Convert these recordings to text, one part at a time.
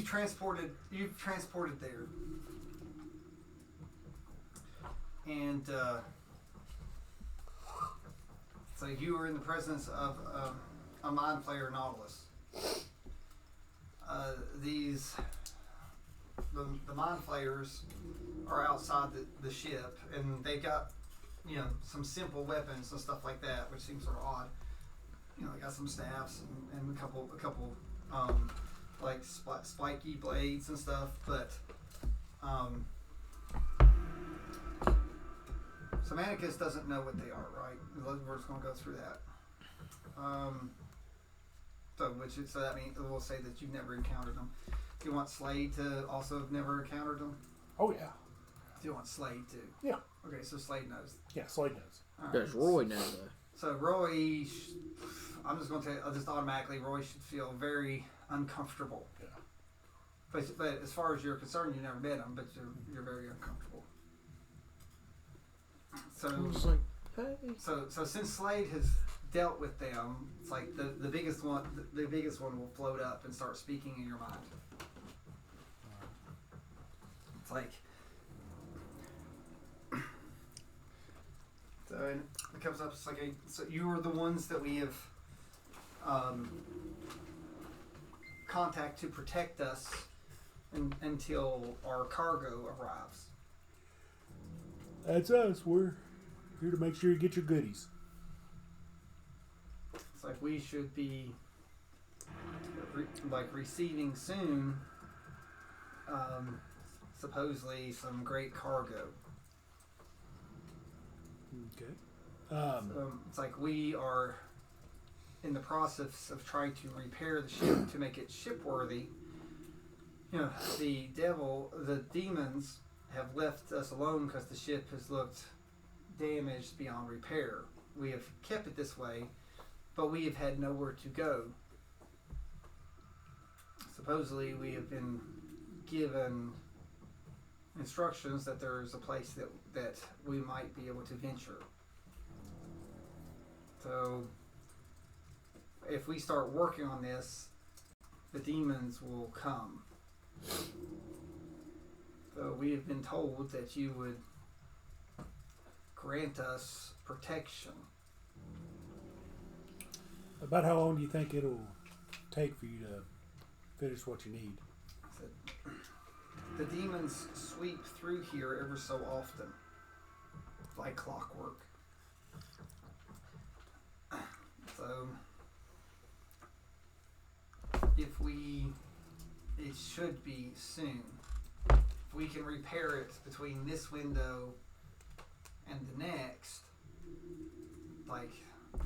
transported there, and so you were in the presence of a mind flayer Nautilus. The mind flayers are outside the ship, and they got some simple weapons and stuff like that, which seems sort of odd. They got some staffs and a couple like spiky blades and stuff, but Semanicus doesn't know what they are, right? We're just going to go through that. So that means we'll say that you've never encountered them. Do you want Slade to also have never encountered them? Oh yeah. Do you want Slade to? Yeah. Okay, so Slade knows. Yeah, Slade knows. All right. Does Roy know though? So Roy, I'm just going to tell you, just automatically, Roy should feel very uncomfortable. Yeah. But as far as you're concerned, you've never met him, but you're very uncomfortable. So It's like, hey. So since Slade has dealt with them, it's like the biggest one will float up and start speaking in your mind. It's like so it comes up. It's like so you are the ones that we have contact to protect us until our cargo arrives. That's us. We're here to make sure you get your goodies. It's like we should be receiving soon, supposedly some great cargo. Okay. It's like we are in the process of trying to repair the ship to make it shipworthy. The demons have left us alone because the ship has looked damaged beyond repair. We have kept it this way, but we have had nowhere to go. Supposedly we have been given instructions that there is a place that we might be able to venture. So if we start working on this, the demons will come. So we have been told that you would grant us protection. About how long do you think it'll take for you to finish what you need? The demons sweep through here ever so often, like clockwork. So, it should be soon. If we can repair it between this window and the next, like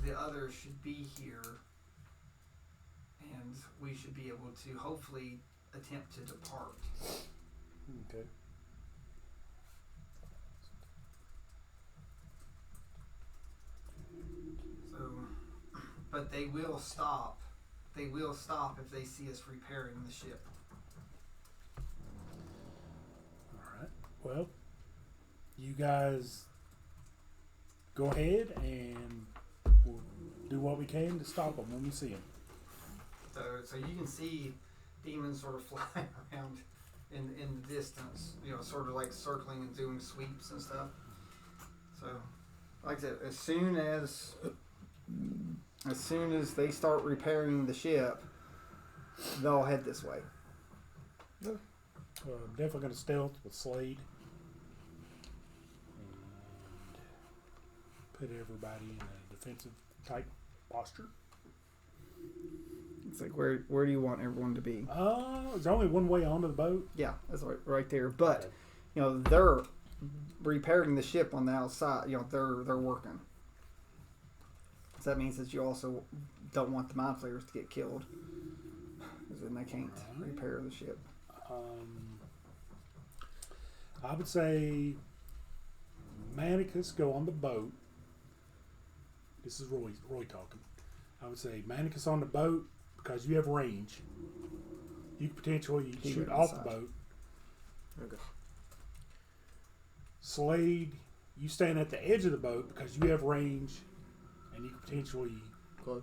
the others should be here, and we should be able to hopefully attempt to depart. Okay. So, but they will stop. They will stop if they see us repairing the ship. All right. Well, you guys go ahead and we'll do what we can to stop them when we see them. So you can see demons sort of flying around in the distance, sort of like circling and doing sweeps and stuff. So, like I said, as soon as they start repairing the ship, they'll head this way. Definitely going to stealth with Slade and put everybody in a defensive type posture. It's like where do you want everyone to be? There's only one way onto the boat. Yeah, that's right there. But they're repairing the ship on the outside. They're working. So that means that you also don't want the mind flayers to get killed, because then they can't repair the ship. I would say Manicus go on the boat. This is Roy talking. I would say Manicus on the boat because you have range. You could potentially shoot off the boat. Okay. Slade, you stand at the edge of the boat because you have range and you could potentially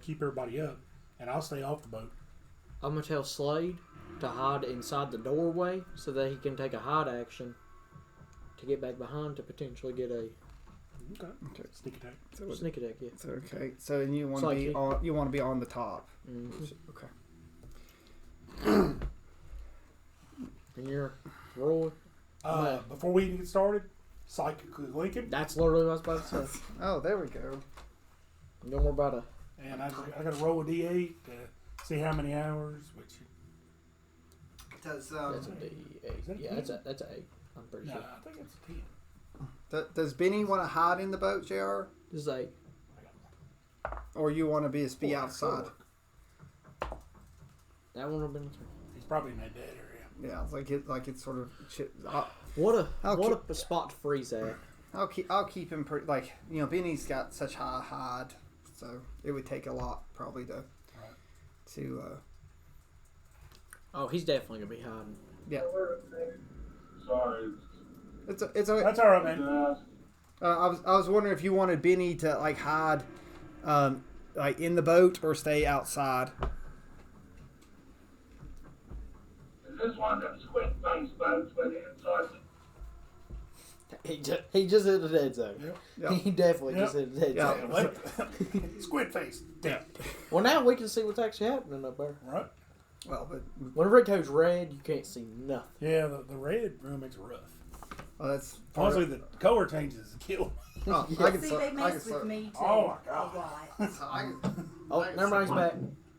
keep everybody up. And I'll stay off the boat. I'm going to tell Slade to hide inside the doorway so that he can take a hide action to get back behind to potentially get a Okay. Sneak attack. sneak attack. Yeah. So, okay. So then you want So to like be he- on. You want to be on the top. Mm-hmm. Okay. And you're Roy. Before we even get started, psychically link him. That's literally what I was about to say. Oh, there we go. No more about a. And I got to roll a d8 to see how many hours. Which Does That's a D8. that a Yeah, 10? that's a 8. I'm pretty no, sure. I think it's a 10. Does Benny want to hide in the boat, Jr. This is 8. Or you want to be Four, outside? 4. That one would have been. He's probably in that dead area. Yeah, it's sort of. What I'll a spot to freeze at. I'll keep him pretty. Like, you know, Benny's got such high hide, so it would take a lot probably to. Oh, he's definitely gonna be hiding. Yeah. Sorry. It's a. That's all right, man. I was wondering if you wanted Benny to like hide, like in the boat or stay outside. Is this one of them squid face boats where the inside He just hit the dead zone. Yeah. He definitely Yep. just hit the dead Yeah. zone. Squid face. Dead. Well, now we can see what's actually happening up there. Right? Well, but Whenever it goes red, you can't see nothing. Yeah, the red room makes it rough. that's. Honestly, the color changes kill. Oh, Yeah. I can See, slow- they I can mess slow- with me too. Oh, my A God. lot. so I can, Oh, never mind, he's back.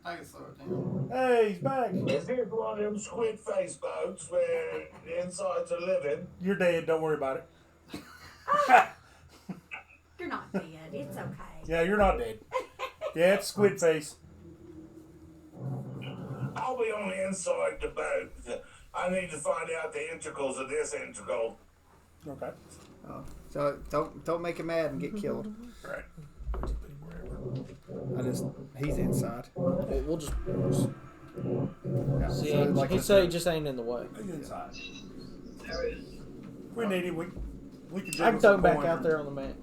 I can slow it down. Hey, he's back. Is this one of them squid face boats where the insides are living? You're dead. Don't worry about it. You're not dead. It's okay. Yeah, you're not dead. Yeah, it's squid face. I'll be on the inside the boat. I need to find out the integrals of this integral. Okay. Oh, so don't make him mad and get killed. All right. He's inside. We'll just Yeah, see. so like He I said he said, just ain't in the way. He's inside. If we need him, we can I can jiggle throw some him back coin. out there on the mat.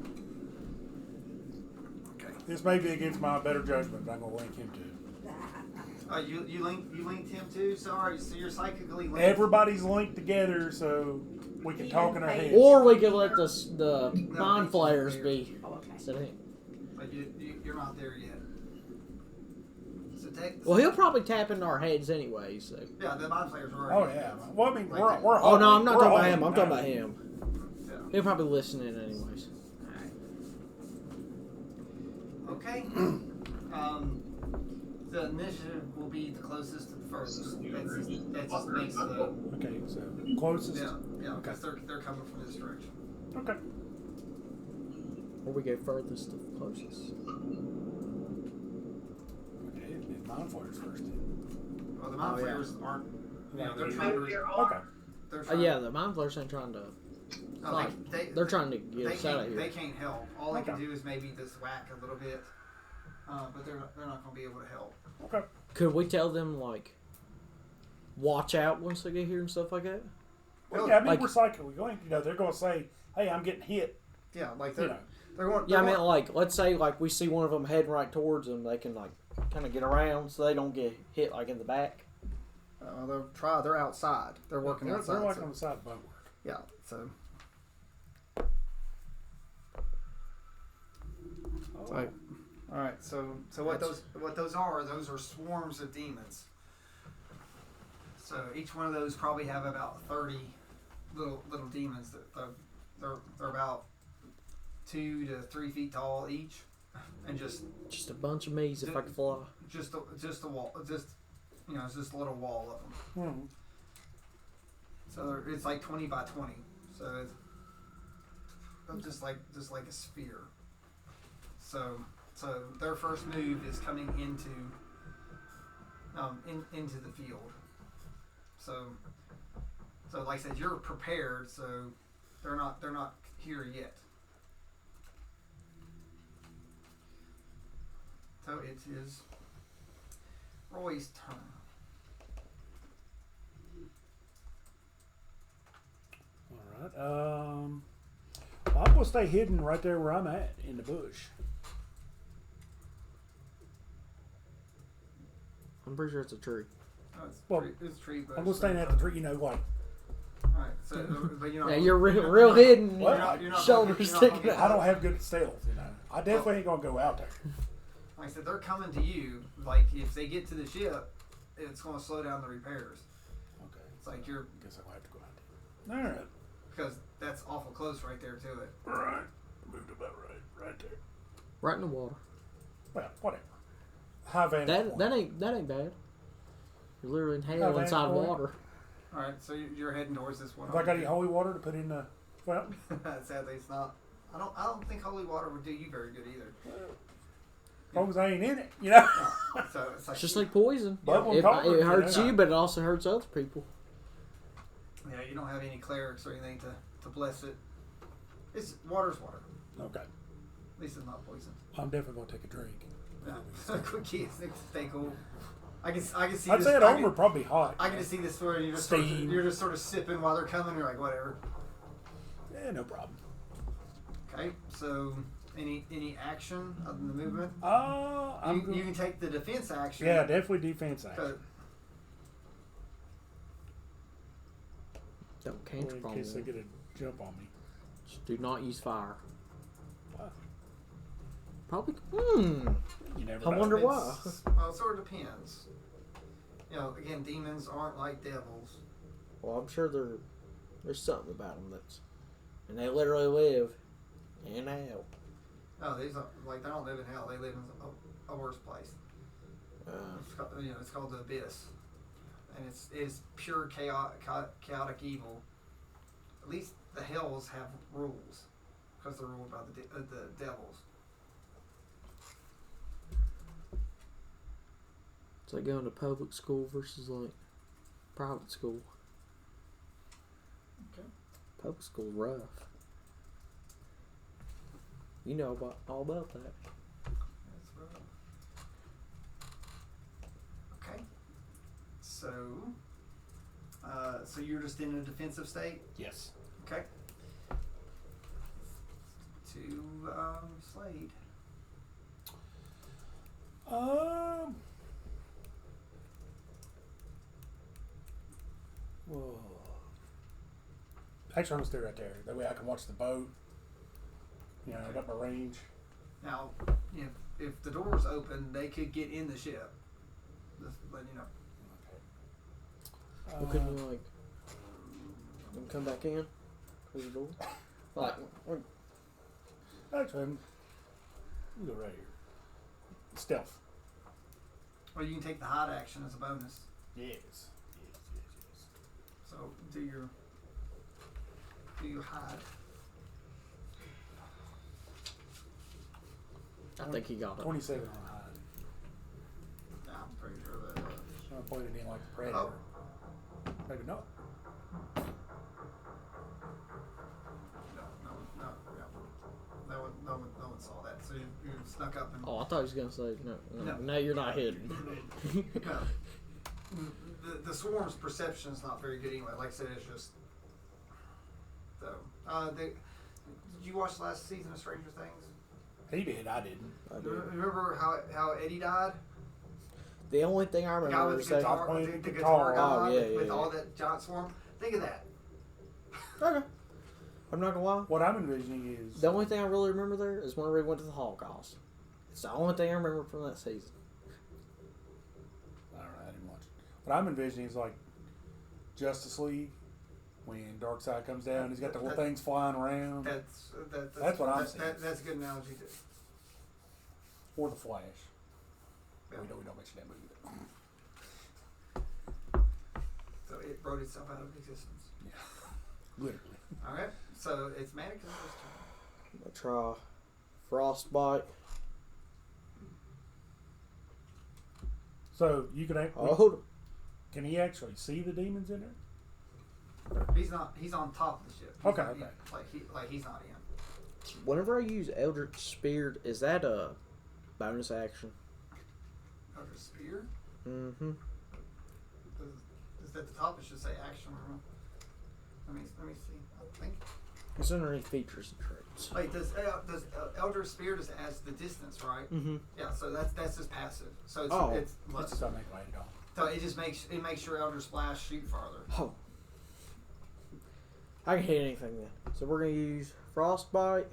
Okay. This may be against my better judgment, but I'm gonna link him too. You linked him too. So you're psychically linked. Everybody's linked together, so we can talk in our heads. Or we could let the mind flayers be Oh, okay. instead of him. But you're not there yet. So take. Well, he'll probably tap into our heads anyway. So. Yeah, the mind flayers are Oh already. yeah. Well, I mean, we're Oh no, I'm not we're talking about holding him. I'm talking now. about him. Yeah. He'll probably listen in anyways. Okay. The initiative will be the closest to the furthest. That just makes the Okay, so closest. yeah because they're coming from this direction. Okay. Or we go furthest to closest. Okay, and mind flayers first. Then. Well, the mind Oh, yeah. flayers aren't. You know, they're Okay. trying to. They're trying Yeah, the mind flayers ain't trying to. No, Like, they, they're trying to get they us out of can't, they here. can't help. All they can Okay. do is maybe just whack a little bit, but they're not going to be able to help. Okay. Could we tell them like, watch out once they get here and stuff like that? Well, yeah, I mean, Like- we're psychically going. You know, they're going to say, "Hey, I'm getting hit." Yeah, like You know. they're going. Yeah, I they're mean, going- like, let's say like we see one of them heading right towards them, they can like kind of get around so they don't get hit like in the back. they'll try. They're outside. They're working They're outside. like so- on the side of the boat work. yeah. So. Like, all right. So what those are? Those are swarms of demons. So each one of those probably have about 30 little demons that they're about 2 to 3 feet tall each, and just Just a bunch of me's if I could fly. just a wall, just it's just a little wall of them. Hmm. So it's like 20 by 20. So it's just like a sphere. So their first move is coming into the field. So like I said, you're prepared. So they're not here yet. So it is Roy's turn. All right. Well, I'm gonna stay hidden right there where I'm at in the bush. I'm pretty sure it's a tree. Oh, it's Well, it's tree bush. I'm gonna stand at the tree. You know what? Alright, so but you're not. Yeah, you're real hidden. What? You're not Shoulders you're not sticking gonna- out. I don't have good stealth. You know, I definitely ain't gonna go out there. Like I said, they're coming to you. Like if they get to the ship, it's going to slow down the repairs. Okay. It's like you're Guess I'll have to go out there. All right. because that's awful close right there to it. All right. Moved about right there. Right in the water. Well, whatever. High vantage point. That ain't bad. You're literally in hell vantage inside point. water. All right, so you're heading towards this one. Have I got any holy water to put in the fountain? Sadly, it's not. I don't think holy water would do you very good either. As long as I ain't in it, you know. No. So it's like It's just like poison. Bubbling It cauldron, hurts you know. you, but it also hurts other people. yeah, you don't have any clerics or anything to bless it. It's water's water. Okay. At least it's not poison. I'm definitely gonna take a drink. Yeah. Quick kids, stay cool. I can see. I'd this, say at I home we're probably hot. can just see this where you're just Steam. you're just sort of sipping while they're coming. You're like whatever. Yeah, no problem. Okay, so any action other than the movement? I'm You can take the defense action. yeah, definitely defense action. 'cause- Don't can't In case they get a jump on me. Just do not use fire. Wow. Probably. You never I know. wonder why. Well, it sort of depends. You know, again, demons aren't like devils. Well, I'm sure there's something about them and they literally live in hell. No, these are like they don't live in hell. They live in a worse place. It's called the abyss, and it's pure chaotic evil. At least the hells have rules because they're ruled by the devils. It's like going to public school versus like private school. Okay. Public school's rough. You know all about that. That's right. Okay. So you're just in a defensive state. Yes. Okay. To Slade. Whoa. Actually, I'm gonna stay right there. That way I can watch the boat. You know, I got my range. Now, if the door's open, they could get in the ship. Just letting you know. Well, couldn't you like them come back in? Close the door. Like, Actually, we'll go right here. Stealth. Or you can take the hide action as a bonus. Yes. So do your hide. I think he got it. 27 on hide. Yeah, I'm pretty sure that. I'm pointing in like a predator. Oh. Maybe not. No one saw that. So you snuck up and. Oh, I thought he was gonna say no. No. No, you're not hidden. No. The swarm's perception is not very good anyway. Like I said, it's just. So, did you watch the last season of Stranger Things? He did. I didn't. I do. Remember how Eddie died? The only thing I The guy remember with is the that. guitar, playing the guitar. guitar guy Oh, yeah, with yeah, all yeah. that giant swarm. Think of that. Okay. I'm not gonna lie. What I'm envisioning is The only thing I really remember there is whenever we went to the Holocaust. It's the only thing I remember from that season. I don't know. I didn't watch it. What I'm envisioning is like Justice League when Darkseid comes down. He's got the little things flying around. That's what I'm saying. That's a good analogy too. Or the Flash. Yeah. We don't mention that movie. So it wrote itself out of existence. Yeah. Literally. All right. So it's Manica's turn. I try frostbite. So you can Oh, can he actually see the demons in there? He's not. He's on top of the ship. He's Okay, not- okay. Like he's not in. whenever I use Eldritch Spear, is that a bonus action? Under spear. Mm-hmm. Is at the top? It should say action. Let me see. I think. It's underneath features and traits. Wait, does Elder Spear adds the distance, right? Mm-hmm. Yeah. So that's his passive. So it's Oh. it's That's less. just something I can write it on. So it just makes your Elder Splash shoot farther. Oh. I can hit anything then. So we're gonna use Frostbite.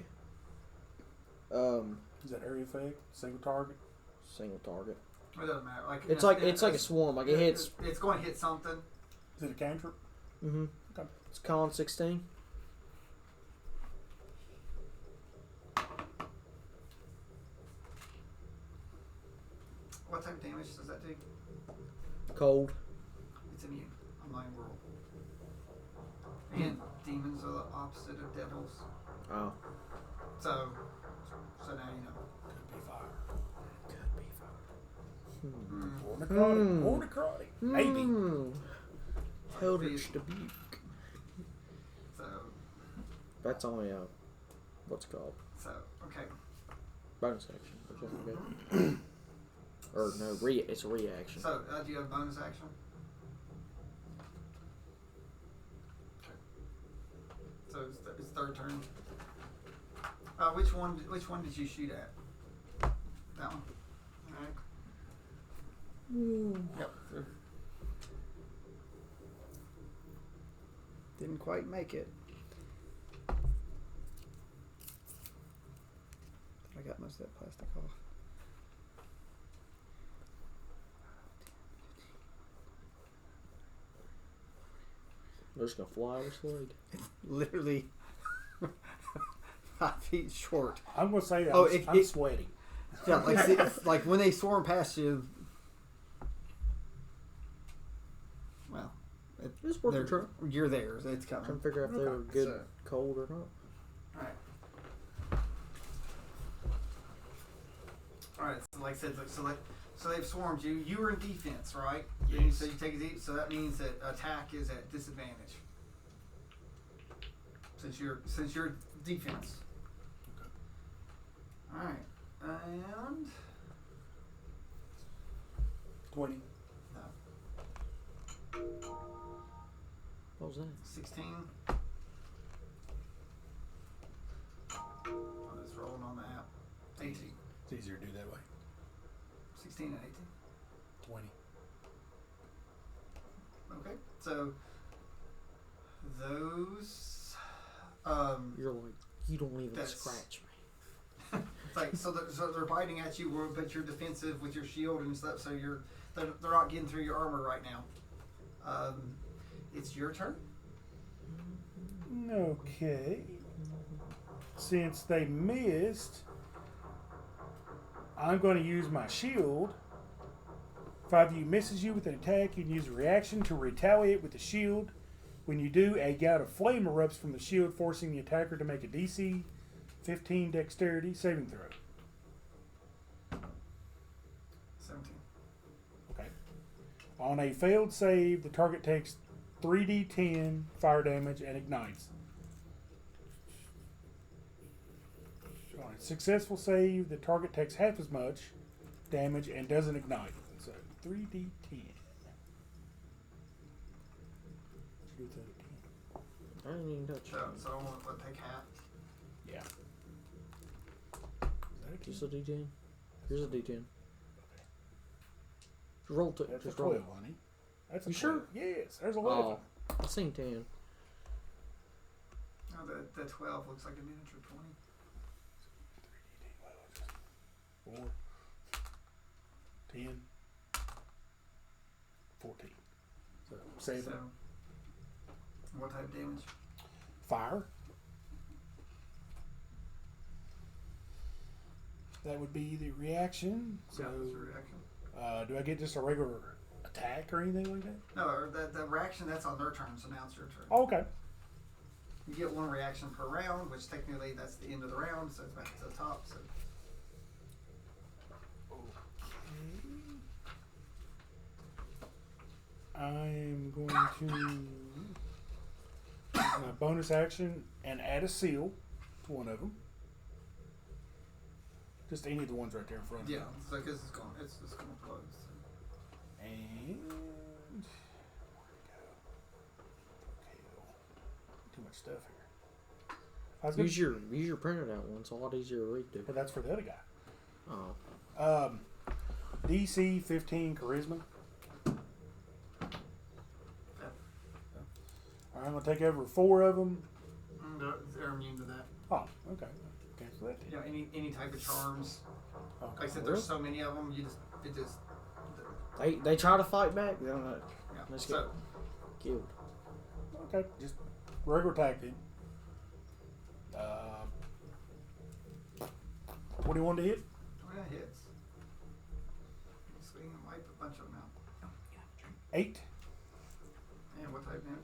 Is that area effect? Single target? Single target. It doesn't matter. Like It's like a swarm. Like it hits. It's going to hit something. Is it a cantrip? Mm-hmm. Okay. It's con 16. What type of damage does that do? Cold. It's immune. Online world. And demons are the opposite of devils. Oh. So now you know. Could be fire. Could be fire. Mm. Or necrotic. Or necrotic. Maybe. Eldritch Rebuke. So That's only a what's it called? okay. Bonus action. Which isn't good. Or no, it's a reaction. So do you have bonus action? Okay. So it's third turn. Which one did you shoot at? That one. All right. Yep. Didn't quite make it. I got most of that plastic off. They're just gonna fly this league. Literally 5 feet short. I'm going to say Oh, I'm sweating. Yeah, like when they swarm past you. Well, It's worth a try. you're there. It's Trying to coming. figure out if they were good So- cold or not. All right. All right. So like I said, so they've swarmed you. You were in defense, right? Yes. So you take so that means that attack is at disadvantage. Since you're defense. Okay. All right. And 20. What was that? 16. I'm just rolling on the app. 18. It's easier to do that way. 16 and 18. 20. Okay. So those You're like, you don't even That's- scratch me. it's like so they're biting at you, but you're defensive with your shield and stuff. So they're not getting through your armor right now. It's your turn. Okay. Since they missed, I'm going to use my shield. If either of you misses you with an attack, you can use a reaction to retaliate with the shield. When you do, a gout of flame erupts from the shield, forcing the attacker to make a DC 15 dexterity saving throw. 17. Okay. On a failed save, the target takes 3d10 fire damage and ignites. On a successful save, the target takes half as much damage and doesn't ignite. So 3d10. Do 10. I didn't even touch So it. so we'll take half. Yeah. Is Just that a D10. Here's a D10. Roll to That's just a roll. 12, honey. That's a You sure? 12. Yes, there's 11. Oh, I seen 10. No, the 12 looks like a miniature 20. 4, 10, 14. So 7. So what type of damage? Fire. That would be the reaction. So, Yeah, that's a reaction. do I get just a regular attack or anything like that? No, or the reaction that's on their turn. So now it's your turn. Oh, okay. You get one reaction per round, which technically that's the end of the round, so it's back to the top. So I'm going to use my bonus action and add a seal to one of them. Just any of the ones right there in front of me. yeah, so because it's just going to close. So. And too much stuff here. I was gonna, Use your printed out one. It's a lot easier to read to. but that's for the other guy. Oh. DC 15 charisma. I'm gonna take over 4 of them. They're immune to that. Oh, okay. Cancel that. You know, any type of charms. Okay. Like I said, there's so many of them. It just. They try to fight back. They don't know. Yeah. Let's So, get killed. Okay, just regular attack then. 21 to hit. oh yeah, hits. Swing and wipe a bunch of them out. 8. And what type damage?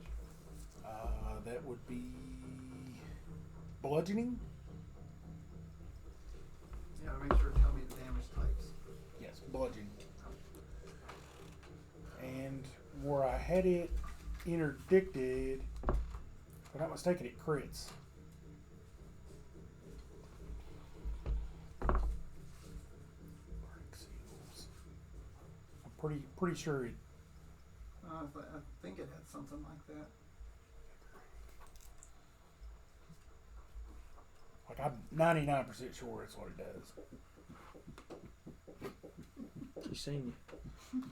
That would be bludgeoning. Yeah, make sure to tell me the damage types. Yes, bludgeoning. And where I had it interdicted, if I'm not mistaken, it crits. I'm pretty sure it. I think it had something like that. Like I'm 99% sure it's what it does. She's seen you.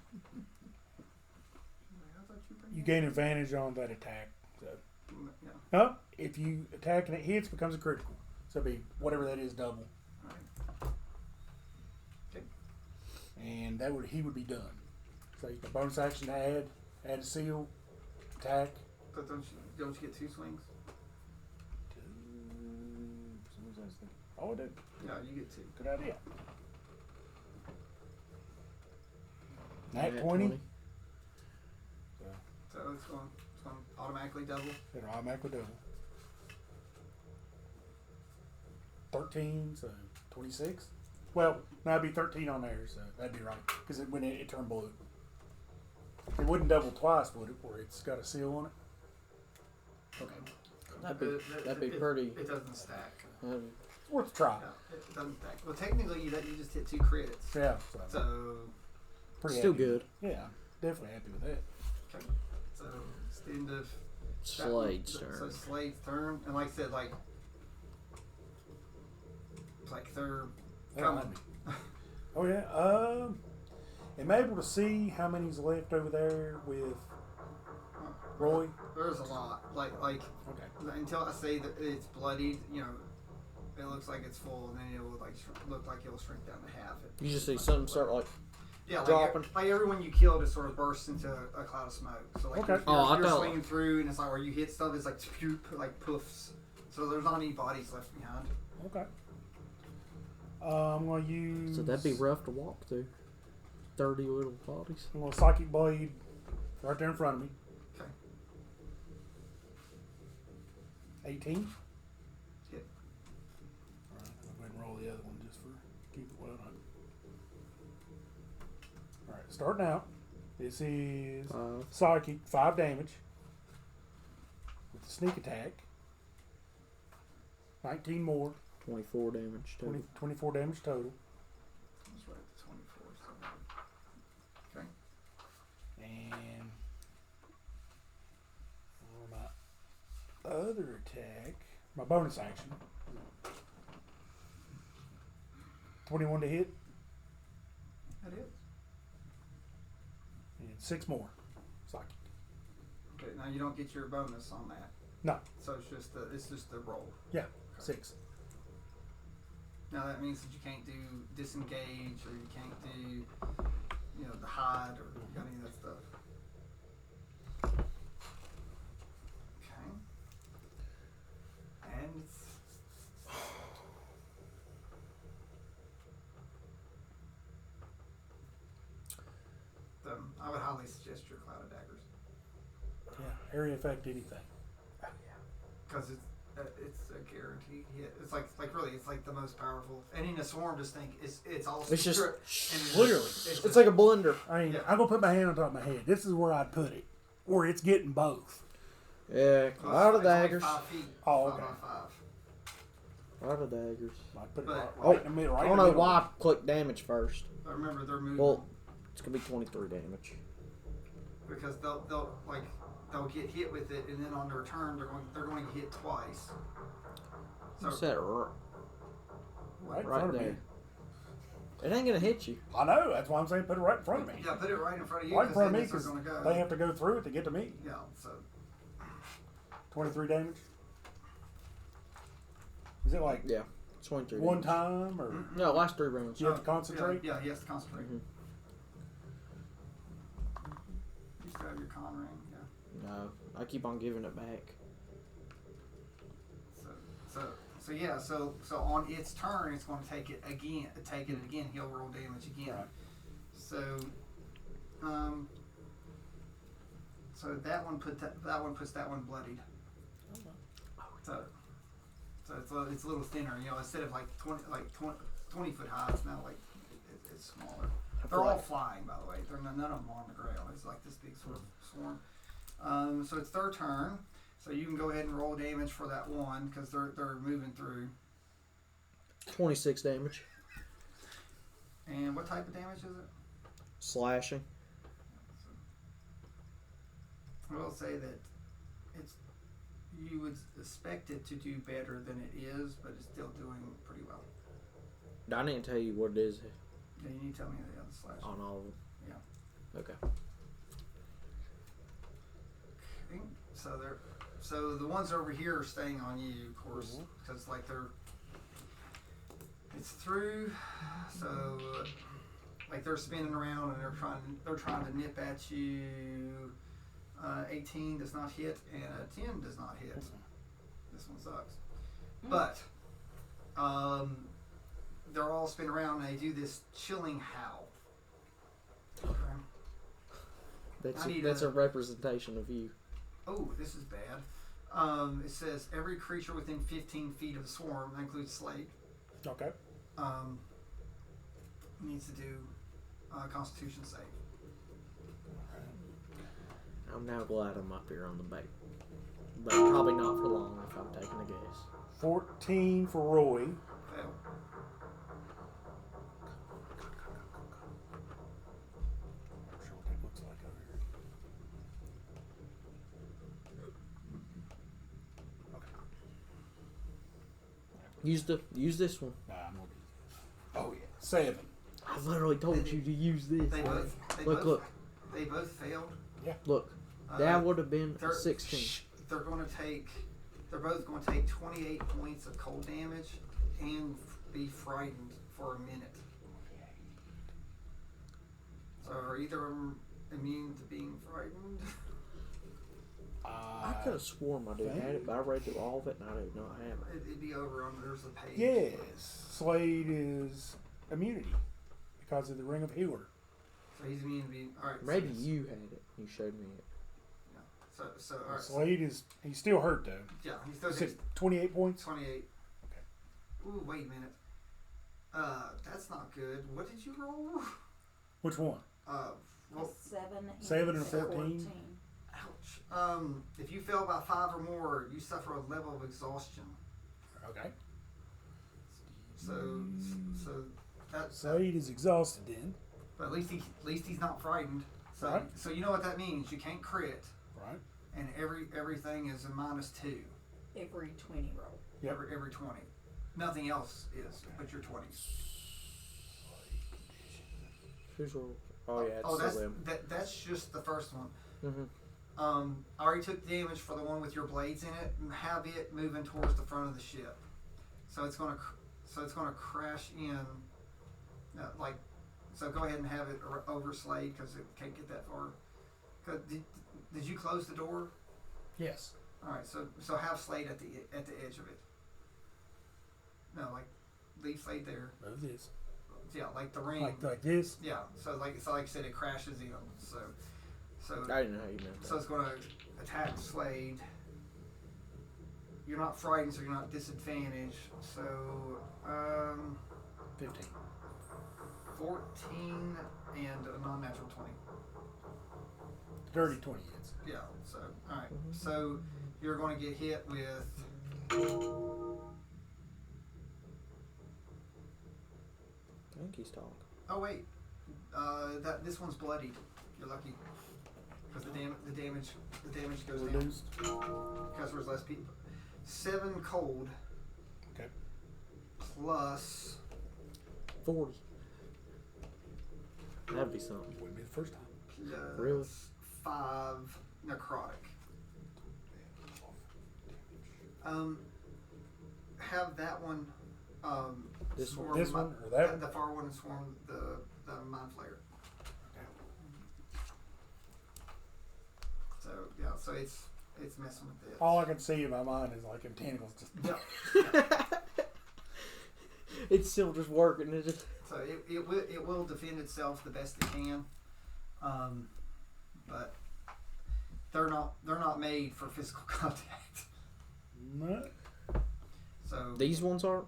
I thought you You gain advantage on that attack. So, Yeah. no, if you attack and it hits, it becomes a critical. So it'll be whatever that is, double. Alright. Okay. And he would be done. So you can bonus action to add a seal, attack. But don't you get 2 swings? Oh, I do. Yeah, you get 2. Good idea. Nat 20. So it's going to automatically double. It'll automatically double. 13, so 26. Well, that'd be 13 on there, so that'd be right. Because when it turned blue. It wouldn't double twice, would it? Where it's got a seal on it? Okay. That'd be pretty. It doesn't stack. It's worth a try. Yeah, it doesn't stack. Well, technically, you just hit 2 credits. Yeah. So, pretty Still happy. good. Yeah, definitely happy with that. okay. So it's the end of Slade's that one. turn. So Slade's turn, and like I said, it's like they're coming. Oh yeah. Am I able to see how many's left over there with Roy? There's a lot. Like Okay. until I say that it's bloodied, it looks like it's full, and then it will look like it'll shrink down to half. You just see something start like. Yeah, dropping. like everyone you kill just sort of bursts into a cloud of smoke. So like Okay. you're swinging through, and it's like where you hit stuff, it's like like poofs. So there's not any bodies left behind. Okay. I'm gonna use. So that'd be rough to walk through. 30 little bodies. I'm gonna psychic blade right there in front of me. Okay. 18. Hit. Alright, I'll go ahead and roll the other one just for keep it well done. Alright, starting out. This is psychic, 5 damage. With the sneak attack. 19 more. 24 damage. 24 damage total. Let's write the 24. So. Okay. And for my other attack, my bonus action, 21 to hit, That is. and 6 more. Psychic. Okay. Now you don't get your bonus on that. No. So it's just the roll. Yeah, 6. Now that means that you can't do disengage, or you can't do, the hide, or any of that stuff. Okay. And I would highly suggest your Cloud of Daggers, Yeah, area effect anything. because it's a guaranteed hit. It's like really, it's like the most powerful. And in a swarm, just think it's all It's just secret, and it's literally. just- It's like a blender. I mean, Yeah. I'm gonna put my hand on top of my head. This is where I'd put it, where it's getting both. Yeah, it's cloud of only daggers. 5 feet. Oh, 5 okay. by 5. Cloud of daggers. I'd put it But- right in the middle. Right I in don't the know middle. why I click damage first. But remember, they're moving. Well, it's gonna be 23 damage. Because they'll get hit with it, and then on their turn they're going to hit twice. What's that? Right in Right front of there. me. It ain't gonna hit you. I know. That's why I'm saying put it right in front of me. Yeah, put it right in front of you. Right in front of me because because they're going to go. they have to go through it to get to me. Yeah, so 23 damage. Is it like Yeah, 23. one damage. time or No, last 3 rounds. you have to concentrate? Yeah, he has to concentrate. Mhm. You still have your con ring, yeah. No, I keep on giving it back. So on its turn, it's going to take it again. He'll roll damage again. Right. So, so that one puts that one bloodied. So it's a little thinner. You know, instead of like 20 foot high, it's now like it's smaller. They're all flying, by the way. None of them are on the ground. It's like this big sort of swarm. So it's their turn. So you can go ahead and roll damage for that one because they're moving through. 26 damage. And what type of damage is it? Slashing. I will say that you would expect it to do better than it is, but it's still doing pretty well. I didn't tell you what it is Yeah, you need to tell me the other slash. on all of them. Yeah. Okay. Okay. So the ones over here are staying on you, of course, because like it's through. So like they're spinning around and they're trying to nip at you. 18 does not hit and a 10 does not hit. This one sucks. But they're all spinning around and they do this chilling howl. Okay. That's a representation of you. Oh, this is bad. It says every creature within 15 feet of the swarm, that includes Slate, Okay. needs to do a Constitution save. I'm now glad I'm up here on the bait. But probably not for long if I'm taking a guess. 14 for Roy. Fail. Not sure what that looks like over here. Use this one. Nah, I'm gonna use this. Oh yeah, 7. I literally told you to use this. Look. They both failed. Look. That would have been a 16. They're both going to take 28 points of cold damage and be frightened for a minute. So are either of them immune to being frightened? I could have sworn my dude had it, but I read through all of it and I did not have it. It'd be over on there's a page. Yes, Slade is immunity because of the Ring of Healer. So he's immune to being alright. Maybe you had it. You showed me it. Yeah. So alright. Slade he's still hurt though. Yeah, he's still Six, 28 points. 28. Okay. Ooh, wait a minute. That's not good. What did you roll? Which one? Well, 7 and a 14. ouch. If you fail by 5 or more, you suffer a level of exhaustion. Okay. So that's. Slade is exhausted then. But at least he's not frightened. So Right. so you know what that means. You can't crit, Right. and everything is a -2. Every 20 roll. Yep. Every 20. Nothing else is but your 20. Who's roll? Oh yeah, it's Oh, still them. that's just the first one. Mm-hmm. I already took damage for the one with your blades in it, and have it moving towards the front of the ship. So it's gonna crash in. So go ahead and have it over Slade because it can't get that far. Did you close the door? Yes. All right. So have Slade at the edge of it. No, like leave Slade there. Move this. Yeah, like the ring. Like this. Yeah. So like I said, it crashes in. So I didn't know how you meant that. So it's going to attack Slade. You're not frightened, so you're not disadvantaged. So, 15. 14 and a non-natural 20. Dirty 20 hits. Yeah, so, alright. So, you're going to get hit with... I think he's talking. Oh, wait. This one's bloodied. You're lucky. Because the damage goes Reduced. down. Because there's less people. 7 cold. Okay. Plus... 40. That'd be something. Wouldn't be the first time. Plus Really? 5 necrotic. Have that one. This swarm This one or that one? The far one swarm the mind flayer. So yeah, so it's messing with it. All I can see in my mind is like tentacles just. Yeah. It's still just working. It just So it will defend itself the best it can, but they're not made for physical contact. No. So these ones aren't.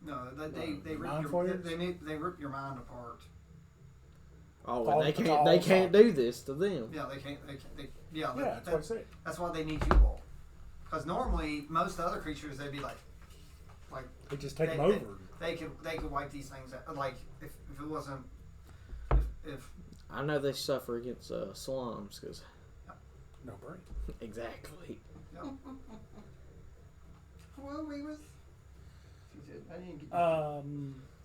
no, they rip Mind your flayers? they rip your mind apart. Oh, All and they the can't. They calls can't are- do this to them. Yeah, they can't. Yeah, that's what I said. That's why they need you all. Because normally most other creatures they'd be like They just take they, them over. they could wipe these things out. Like if it wasn't if I know they suffer against slums because No brain. exactly. no. Well, we was. I didn't get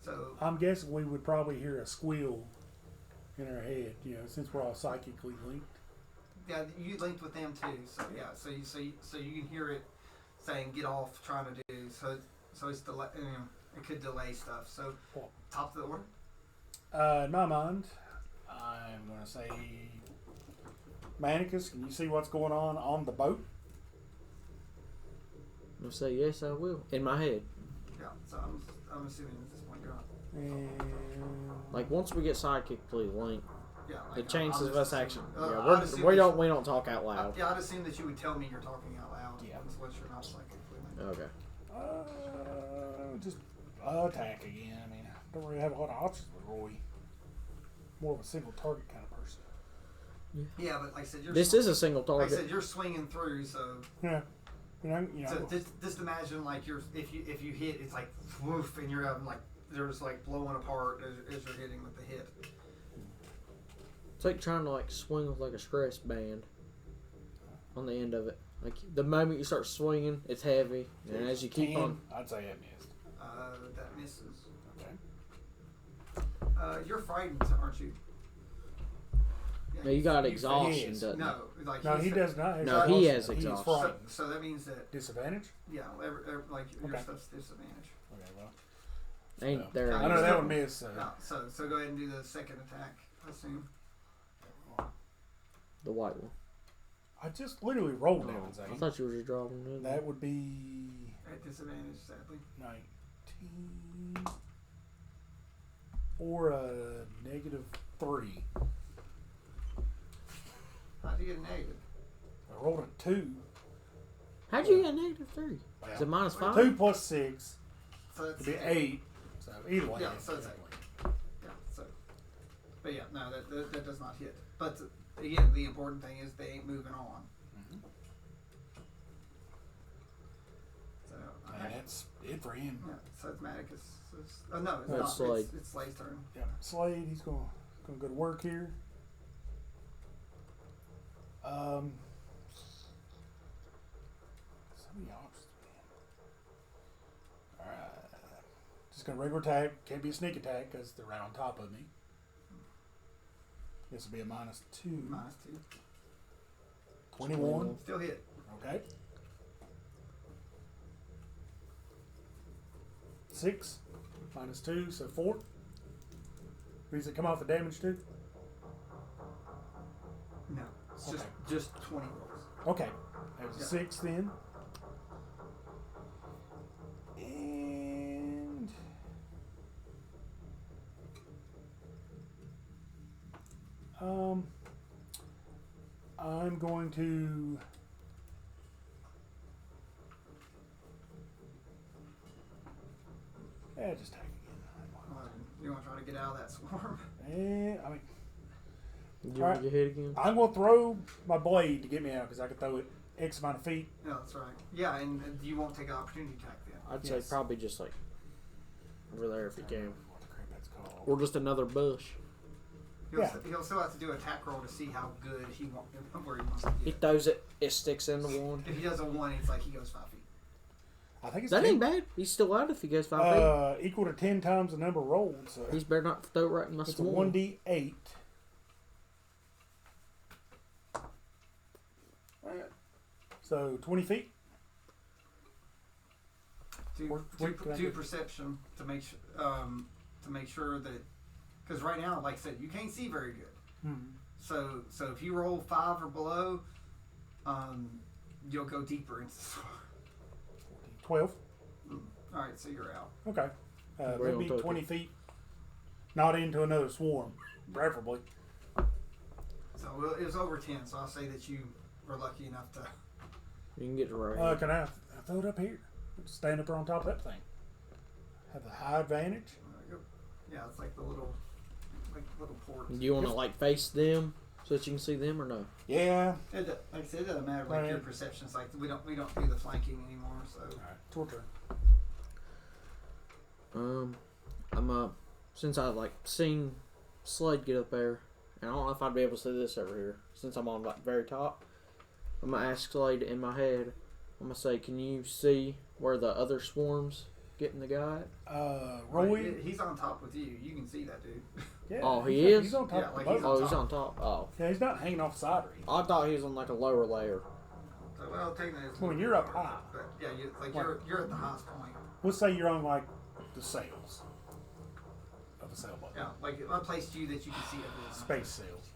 so I'm guessing we would probably hear a squeal in our head, since we're all psychically linked. yeah, you linked with them too. So yeah, so you can hear it saying get off, trying to do so it's delay. It could delay stuff. So Cool. top of the order. In my mind, I'm going to say, Manicus, can you see what's going on the boat? I'm gonna say yes, I will. In my head, Yeah. So I'm assuming at this point you're on. And like once we get psychically linked, Yeah. the Like, chances I'll of just us actually, assume- yeah, I'd assume we that don't talk out loud. Yeah, I'd assume that you would tell me you're talking out loud. Yeah. Unless you're not psychically linked. Okay. just attack again. I mean, I don't really have a lot of options with Roy. More of a single target kind of person. Yeah, but like I said, This is a single like I target. said, you're swinging through, so Yeah. so just imagine like if you hit, it's like woof, and you're like they're just like blowing apart as you're hitting with the hit. It's like trying to like swing with like a stress band on the end of it. Like the moment you start swinging, it's heavy, and as you keep 10, on, I'd say it missed. That misses. Okay. You're frightened, aren't you? Yeah, no, you got he exhaustion, is. doesn't No, like No, he's- he does not. have No, exhaustion. he has He is exhaustion. So, frightened. so that means that Disadvantage? yeah, like your Okay. stuff's disadvantage. Okay, well. it? Ain't So, there? I know that one missed. No, so go ahead and do the second attack. I assume. The white one. I just literally rolled that one, I Zane. thought you were just drawing it. That would be At disadvantage, sadly. 19 or a -3. How'd you get a negative? I rolled a 2. How'd you get a -3? Is it minus 5? 2 plus 6 So would that's be 8. So either way. Yeah, so it's 8. Yeah, so. But yeah, no, that does not hit. But again, the important thing is they ain't moving on. Mhm. So. And that's it for him. Yeah, so it's Maticus. Oh no, it's No, not. it's Slade. It's Slade's turn. Yeah, Slade, he's going to go to work here. So many options, man. Alright. Just going to regular attack. Can't be a sneak attack because they're right on top of me. This will be a -2. -2. 21. Still hit. Okay. 6 -2, so 4. Does it come off the damage too? No, it's Okay. just 20 rolls. Okay. That was a Yeah. 6 then. And I'm going to just take again. You want to try to get out of that swarm? And I mean, Did you Alright. get hit again? I'm going to throw my blade to get me out because I can throw it X amount of feet. Yeah, that's right. Yeah, and you won't take an opportunity attack then. I'd Yes. say probably just like over there if you can, What the crap that's called? or just another bush. He'll still have to do an attack roll to see how good he wants, where he wants to He get. throws it, it sticks in the one. If he does a 1, it's like he goes 5 feet. I think it's That 10, ain't bad. He's still out if he goes 5 feet. equal to 10 times the number rolled. So He's better not throw it right in my it's a swarm. 1d8. Alright. So 20 feet. do perception to make sure that, because right now, like I said, you can't see very good. Hmm. So if you roll 5 or below, you'll go deeper into the storm. 12. All right, so you're out. Okay. We're That'd on be top 20 feet. Not into another swarm, preferably. So it was over 10. So I'll say that you were lucky enough to. You can get to right. Can I throw it up here? Stand up there on top of that thing. Have the high advantage. Yeah, it's like the little port. Do you want to like face them so that you can see them or no? Yeah. Like I said, it doesn't matter. Like Right. your perception's like we don't do the flanking anymore. So All right. It's your turn. I'm since I've like seen Slade get up there, and I don't know if I'd be able to see this over here since I'm on like very top. I'm gonna ask Slade in my head. I'm gonna say, can you see where the other swarms getting the guy at? Roy. he's on top with you. You can see that dude. Yeah, Oh, he he's- is? He's on top Yeah, of like the he's boat. on Oh, he's top. on top. Oh, Yeah, he's not hanging off the side or anything. I thought he was on like a lower layer. So, well, technically, it's Well, you're up high. But yeah, Like- you're at the highest point. Let's say you're on like the sails of a sailboat. Yeah, like I placed you that you can see everything. Space sails.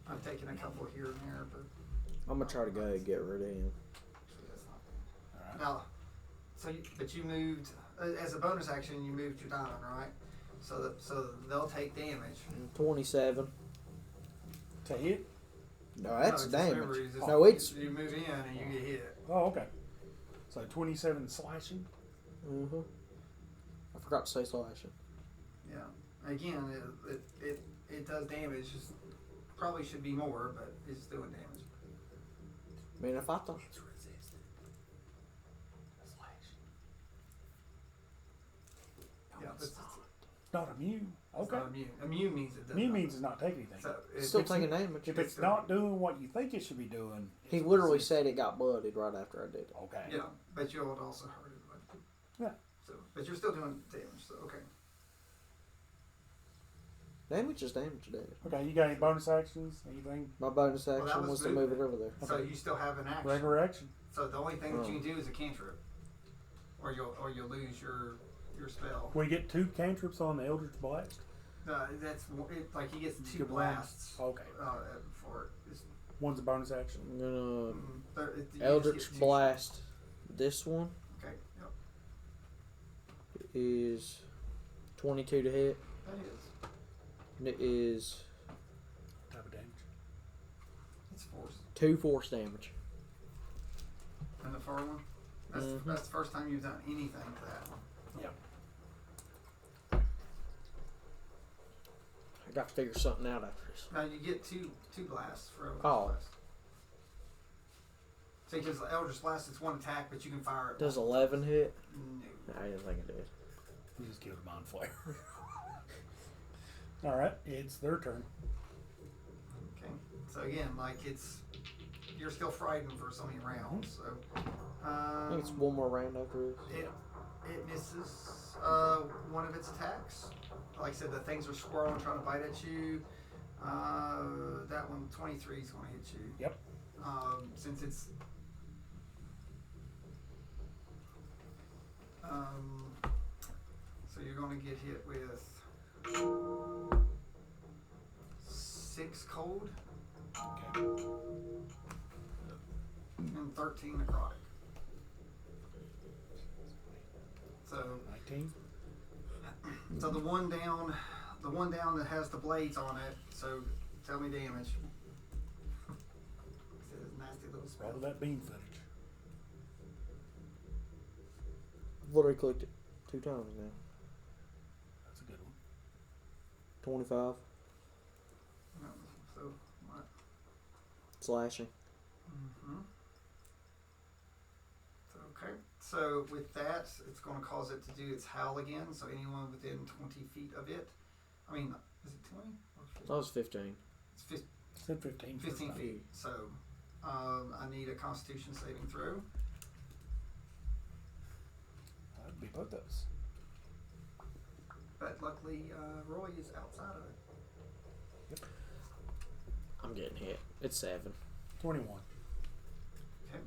I've taken a couple here and there, but I'm gonna try to go ahead and get rid of him. actually that's not All right. now. But you moved as a bonus action. You moved your diamond, right? So they'll take damage. 27. To hit? No, that's No, just remember, damage. you just- No, it's. you move in and you get hit. Oh, okay. So 27 slashing. I forgot to say slashing. Yeah. Again, it does damage. Just probably should be more, but it's doing damage. I mean, if I thought. It's resistant. Slashing. Yeah, but it's Not immune. Okay. not immune. Immune means it does. Immune not. means it's not taking anything. So Still it's- taking damage. If it's not doing what you think it should be doing, He it's literally resistant. said it got blooded right after I did it. Okay. yeah, but you would also hurt it. But, Yeah. So, but you're still doing damage. So okay. Damage is damage, dude. Okay, you got any bonus actions? Anything? My bonus Well, that action was was to move it movement. over there. So Okay. you still have an action. Regular action? So the only thing that you Oh. can do is a cantrip, or you'll lose your spell. We get 2 cantrips on the Eldritch Blast? Like he gets 2 Good one. blasts. Okay. For it. One's a bonus action. I'm gonna You just Eldritch get 2. Blast. This one Okay. Yep. is 22 to hit. That is. And it is What type of damage? It's force. 2 force damage. And the far one. That's Mhm. that's the first time you've done anything to that. Yep. I got to figure something out after this. Now you get two blasts for Eldritch Oh. Blast. See, because the Eldritch Blast, it's one attack, but you can fire it. Does 11 hit? No. I didn't think it did. You just killed a mind flare. Alright, it's their turn. Okay. So again, like you're still frightened for so many rounds. So I think it's one more round after this. it misses one of its attacks. Like I said, the things are swirling, trying to bite at you. That one, 23 is going to hit you. Yep. Since it's so you're going to get hit with 6 cold Okay. and 13 necrotic. So 19. So the one down that has the blades on it. So tell me damage. It's a nasty little spell. Rather that beam footage. I've already clicked it 2 times now. That's a good one. 25 So what? slashing. Mm-hmm. Okay. So with that, it's going to cause it to do its howl again. So anyone within 20 feet of it. I mean, is it 20? That was 15. It's Said 15. 15 feet. So I need a Constitution saving throw. That'd be both those. But luckily, Roy is outside of it. I'm getting hit. It's 7. 21. Okay.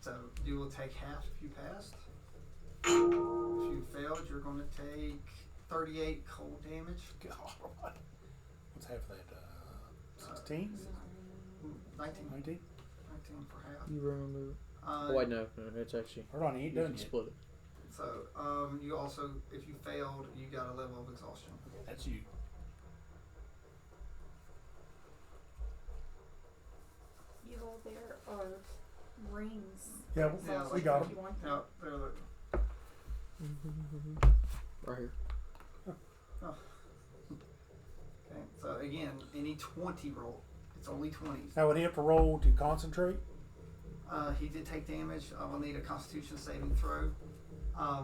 So you will take half if you passed. If you failed, you're going to take 38 cold damage. God, what's half of that? 16? 19, 19? 19 for half. You remember? Uh, Oh, wait, no, it's actually. Hold on, he ain't You done can yet. split it. So, you also, if you failed, you got a level of exhaustion. That's you. You all there are rings. Yeah, Yeah, we like got if him. you want Yeah, them. they're the, Right here. okay. So again, any 20 roll. It's only 20s. Now, would he have to roll to concentrate? He did take damage. I will need a Constitution saving throw. I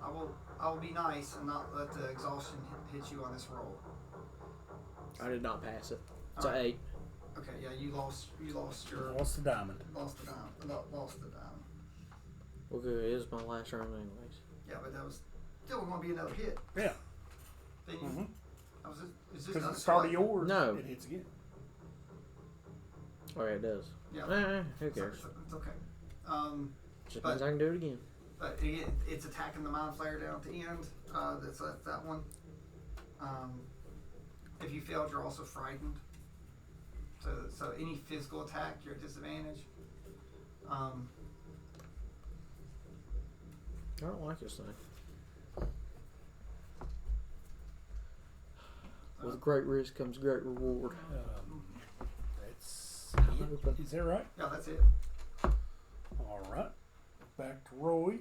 will be nice and not let the exhaustion hit you on this roll. I did not pass it. It's Alright. an 8. Okay, yeah, you lost your Lost the diamond. lost the diamond. Well, good. It is my last round, anyways. Yeah, but that was still going to be another hit. Yeah. Then you, Mm-hmm. I was just, it's just Because at another the start of strike. yours, No. it hits again. Oh, yeah, it does. Yeah, Who it's, cares? it's okay. Just but- means I can do it again. But it's attacking the mind flayer down at the end. That's that one. If you failed, you're also frightened. So any physical attack, you're at disadvantage. I don't like this thing. With great risk comes great reward. That's Open. it. Is that right? Yeah, that's it. All right. Back to Roy.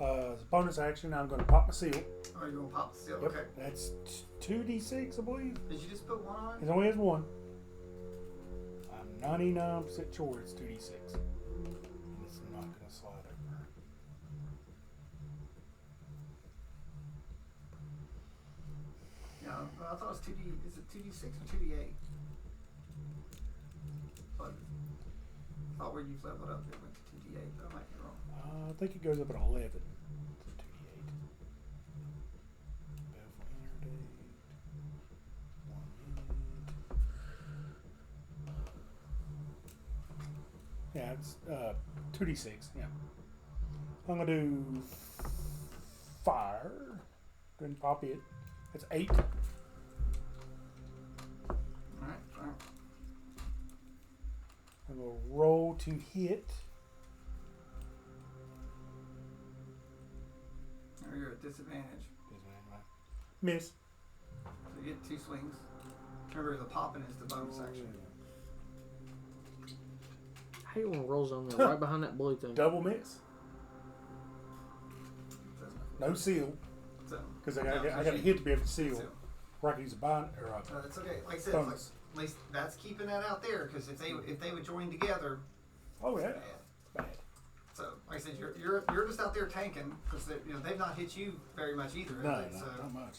As a bonus action, I'm going to pop my seal. Oh, you're gonna pop the seal. Yep. Okay. That's 2d6, I believe. Did you just put one on? It only has one. I'm 99% sure it's 2d6. And it's not going to slide over. Yeah, I thought it was 2D. Is it 2D6 or 2D8? But I thought where you've leveled up, it went to 2D8, but I might be wrong. I think it goes up at 11. So 2d8. Yeah, it's 2d6. Yeah. I'm going to do fire. Go ahead and pop it. It's 8. Alright, fine. I'm going to roll to hit. Now you're at disadvantage. Miss. So you get 2 swings. Remember, the popping is the bonus action. I hate when it rolls on there right behind that blue thing. Double miss. So, No seal. so Because I no, got so to she- hit to be able to seal. so, Or I can use a bind or it's okay. Like I said, like, bonus. at least that's keeping that out there. Because if they would join together, Oh, yeah. bad. Bad. So, like I said, you're just out there tanking because they've not hit you very much either. No, have they? So, not much.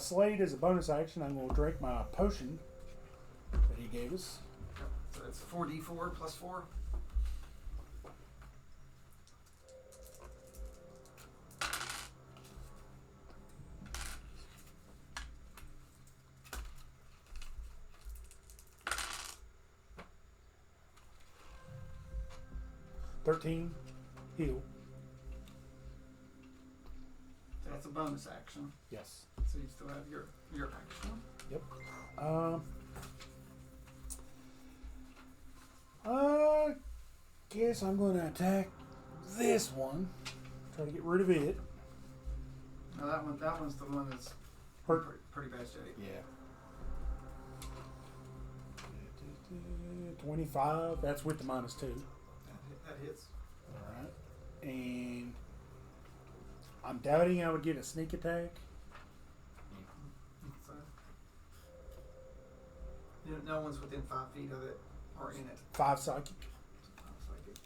Slade is a bonus action. I'm going to drink my potion that he gave us. so it's 4d4 plus 4. $13 heal. So that's a bonus action. Yes. So you still have your action. Yep. I guess I'm going to attack this one. Try to get rid of it. Now that one's the one that's Hurt. pretty bad shape. Yeah. 25. That's with the -2. That hits. All right. And I'm doubting I would get a sneak attack. So, no one's within 5 feet of it or in it. 5 psychic. It's like it.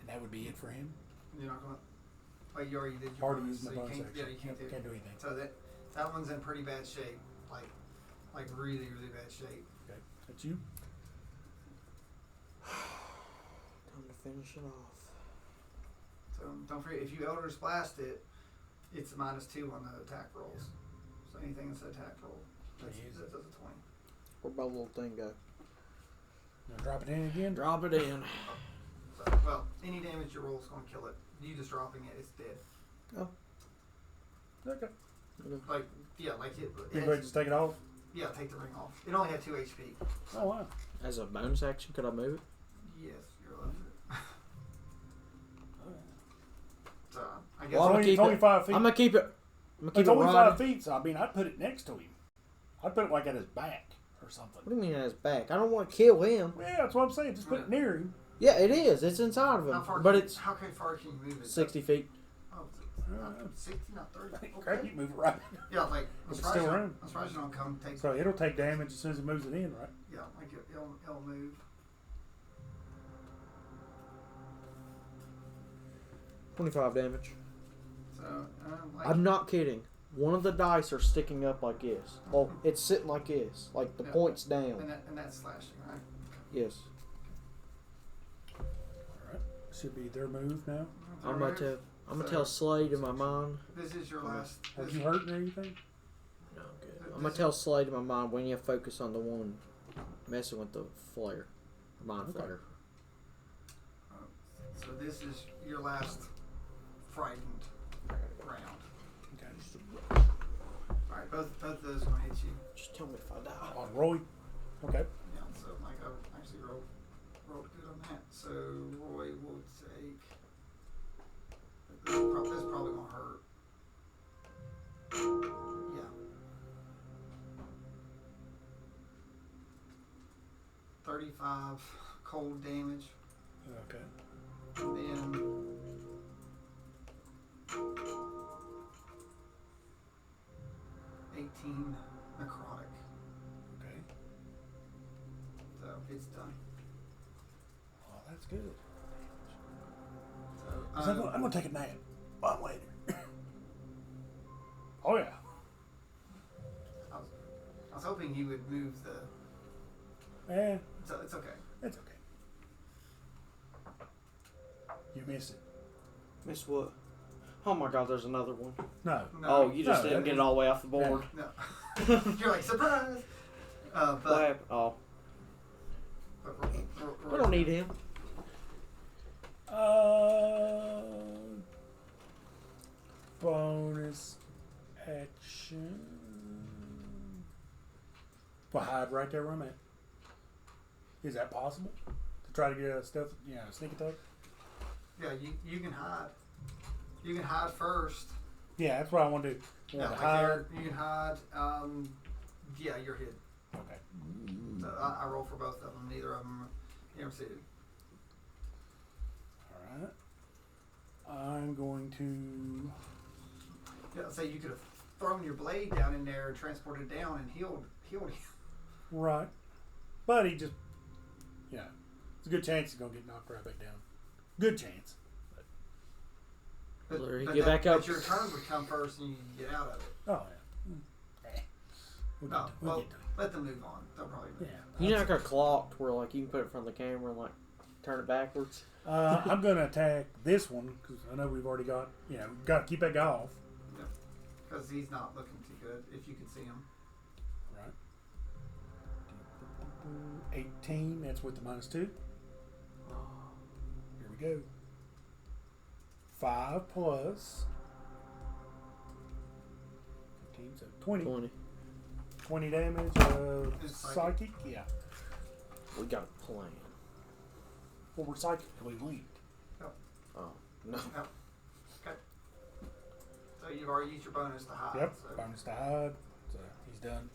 And that would be it for him. You're not gonna. Oh, you already did your Already bonus, used my so you bonus can't. action. Yeah, you can't do. anything. So that one's in pretty bad shape. Like really bad shape. Okay. That's you. finish it off. So don't forget, if you Eldritch Blast it, it's a -2 on the attack rolls. So anything that's an attack roll, that does a 20. Where'd my little thing go? Now drop it in again. Drop it in. So, well, any damage you roll is going to kill it. You just dropping it, it's dead. Oh. Okay. Like, yeah, like it. You go just take it off. Yeah, take the ring off. It only had 2 HP. Oh wow. As a bonus action, could I move it? Yes, you're allowed to. So I guess Well, I'm gonna keep it's only it. 5 feet. I'm gonna keep it. I'm gonna keep It's it only right. 5 feet, so I mean, I'd put it next to him. I'd put it like at his back or something. What do you mean at his back? I don't want to kill him. Yeah, that's what I'm saying. Just put it near him. Yeah, it is. It's inside of him. how far? But can, it's how far can you move it? 60 feet. Oh, not 60, not 30. Crap, you move it right. Yeah, like I'm It's surprised still you don't- room. I'm surprised you don't come take. So it'll take damage as soon as it moves it in, right? Yeah, like it'll move. 25 damage. So like, I'm not kidding. One of the dice are sticking up like this. Oh, it's sitting like this. Like the Yeah. point's down. and that's slashing, right? Yes. Alright. Should be their move now. I'm gonna tell Slade in my mind. This is your last. Are This, you hurting or anything? No, I'm good. I'm gonna tell Slade in my mind when you focus on the one messing with the flare. Mind Okay. flare. so this is your last frightened round. Okay. Alright, both of those are gonna hit you. Just tell me if I die. On Roy. Okay. Yeah, so like I actually rolled good on that. So Roy will take. This is probably gonna hurt. Yeah. 35 cold damage, Okay. and then 18 necrotic. Okay. So it's done. Oh, that's good. So I'm gonna take a nap. I'm later. Oh yeah. I was hoping he would move the. Eh, So it's okay. it's okay. You missed it. Miss what? Oh my god, there's another one. No. No, Oh, you just No, didn't get it all the way off the board. no. You're like surprise. What But happened? Oh, but we don't need him. Bonus action. Well, hide right there where I'm at. Is that possible? To try to get a stealth, sneak attack? Yeah, you can hide. You can hide first. Yeah, that's what I want to do. I Yeah, want like to hide. there, you can hide. Yeah, you're hid. Okay. So I roll for both of them. Neither of them are suited. All right. I'm going to. Yeah, so you could have thrown your blade down in there, transported it down, and healed you. Right. But he just. It's a good chance he's going to get knocked right back down. Good chance. But, Larry, but get that- back up. But your turn would come first, and you can get out of it. Oh, yeah. We'll No, get to, we'll well, get to it. let them move on. They'll probably move. Yeah. You know, like a clock where like you can put it in front of the camera and like turn it backwards. I'm going to attack this one because I know we've already got, got to keep that guy off. Because he's not looking too good, if you can see him. Right. 18, that's with the -2. Here we go. 5 plus 15, so 20. 20. 20 damage of Is psychic? psychic. Yeah. We got a plan. Well, we're psychically linked. Oh no. So you've already used your bonus to hide. Yep. So. Bonus to hide. So he's done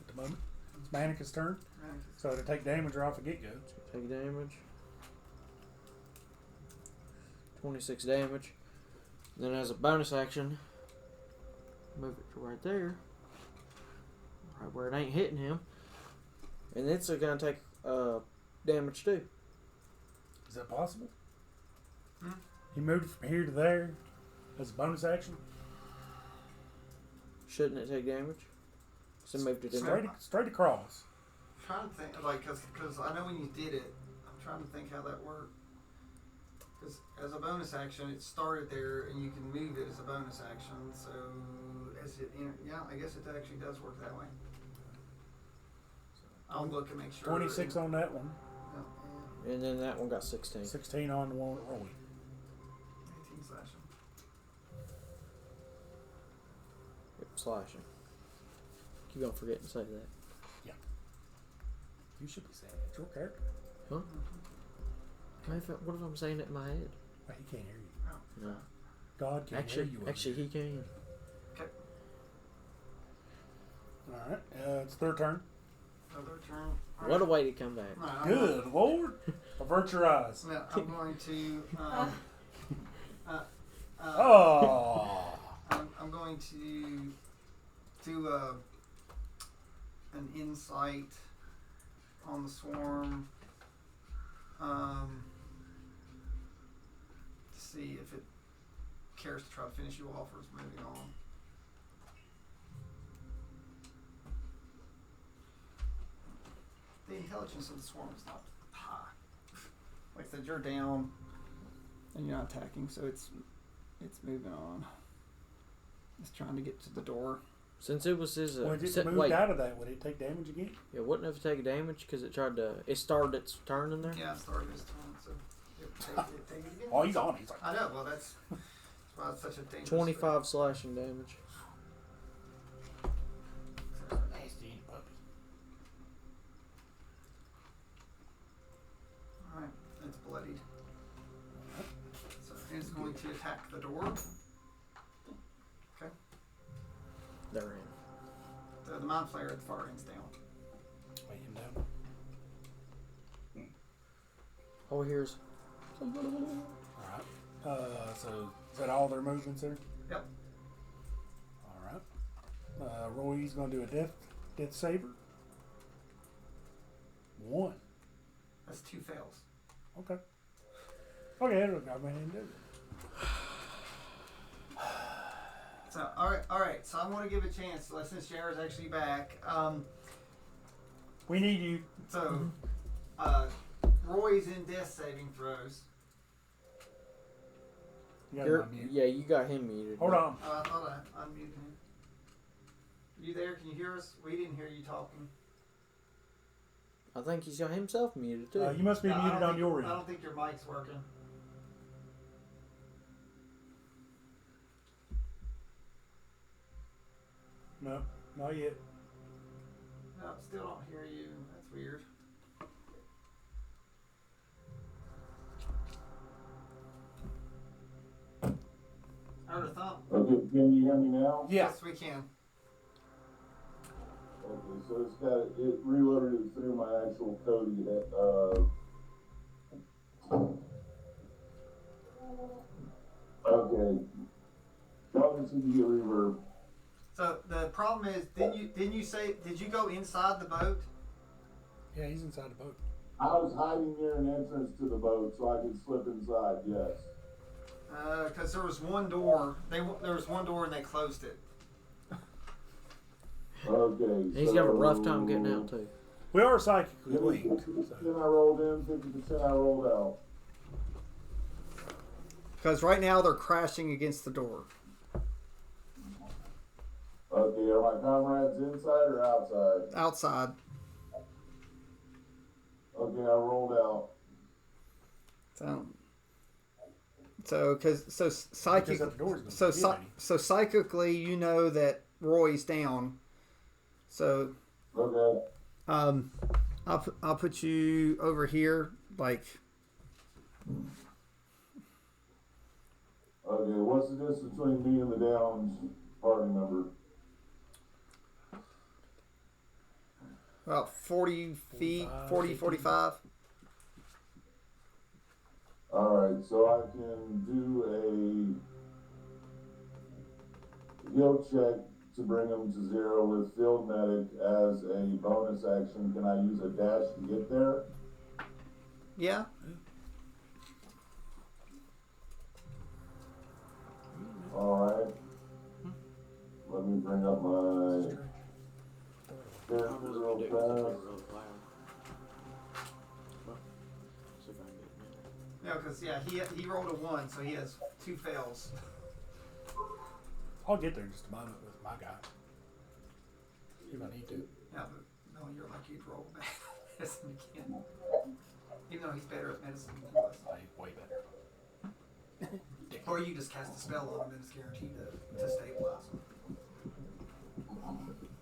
at the moment. It's Manica's turn. Yeah. So to take damage right off the get go. Take damage. 26 damage. Then as a bonus action, move it to right there. Right where it ain't hitting him. And it's gonna take damage too. Is that possible? Hmm? He moved from here to there as a bonus action. Shouldn't it take damage? So moved it in there. Straight across. I'm trying to think, like, because I know when you did it, I'm trying to think how that worked. Because as a bonus action, it started there, and you can move it as a bonus action. So as it, yeah, I guess it actually does work that way. I'll look and make sure. 26 on that one. Yeah, And then that one got 16. 16 on the one Roy. 18 slashing. Yep, slashing. Keep on forgetting to say that. You should be saying it. It's your character. Huh? What if I'm saying it in my head? Well, he can't hear you. Oh, No. God can't Actually, hear you. actually, he can. okay. All right. It's their turn. Another turn. All What a right. way to come back. All right, I'm Good Lord. Avert your eyes. Going, I'm going to. Oh. I'm going to do an insight on the swarm. To see if it cares to try to finish you off or is moving on. The intelligence of the swarm is not high. Like I said, you're down and you're not attacking, so it's moving on. It's trying to get to the door. Since it was his. When it moved wait. out of that, would it take damage again? Yeah, wouldn't have taken damage because it tried to. It started its turn in there. Yeah, it started his turn, so take it again. Oh, he's on. He's like, I know. Well, that's why it's such a dangerous. 25 slashing damage. nasty puppy. All right, it's bloodied. So it's going to attack the door. Okay. They're in. The mind flayer at the far end's down. Wait him down. All we hear is. All right. So is that all their movements there? Yep. All right. Roy's gonna do a death saver. 1. That's 2 fails. Okay. Okay, I went ahead and did it. So all right. So I'm going to give a chance since Jared's actually back. We need you. So Roy's in death saving throws. You got him on mute. Yeah, you got him muted. Hold on. Oh, I thought I unmuted him. You there? Can you hear us? We didn't hear you talking. I think he's got himself muted too. You must be No, I muted don't on think- your I end. don't think your mic's working. No, not yet. No, still don't hear you. That's weird. I heard a thump. Okay, can you hear me now? Yeah. Yes, we can. Okay, so it reloaded it through my actual code. Okay. Y'all just need to get reverb. So the problem is, did you go inside the boat? Yeah, he's inside the boat. I was hiding near an entrance to the boat so I could slip inside, yes. Because there was one door. There was one door and they closed it. Okay, He's got a rough time getting out too. We are psychically 50% linked. I rolled in, 50% I rolled out. Because right now they're crashing against the door. Okay, are my comrades inside or outside? Outside. Okay, I rolled out. So psychic. Because that door's gonna So be empty. so psychically, you know that Roy's down. So Okay. I'll put you over here, like. Okay, what's the distance between me and the Downs party member? About 40 feet, 40, 50. 45. Alright, so I can do a heal check to bring him to 0 with field medic as a bonus action. Can I use a dash to get there? Yeah. Alright. Let me bring up my character real fast. No, because he rolled a 1, so he has 2 fails. I'll get there in just a moment with my guy. If I need to. Yeah, but no, you're like you'd roll bad medicine again. Even though he's better at medicine than he was. He's way better. Or you just cast a spell on him and it's guaranteed to stabilize him.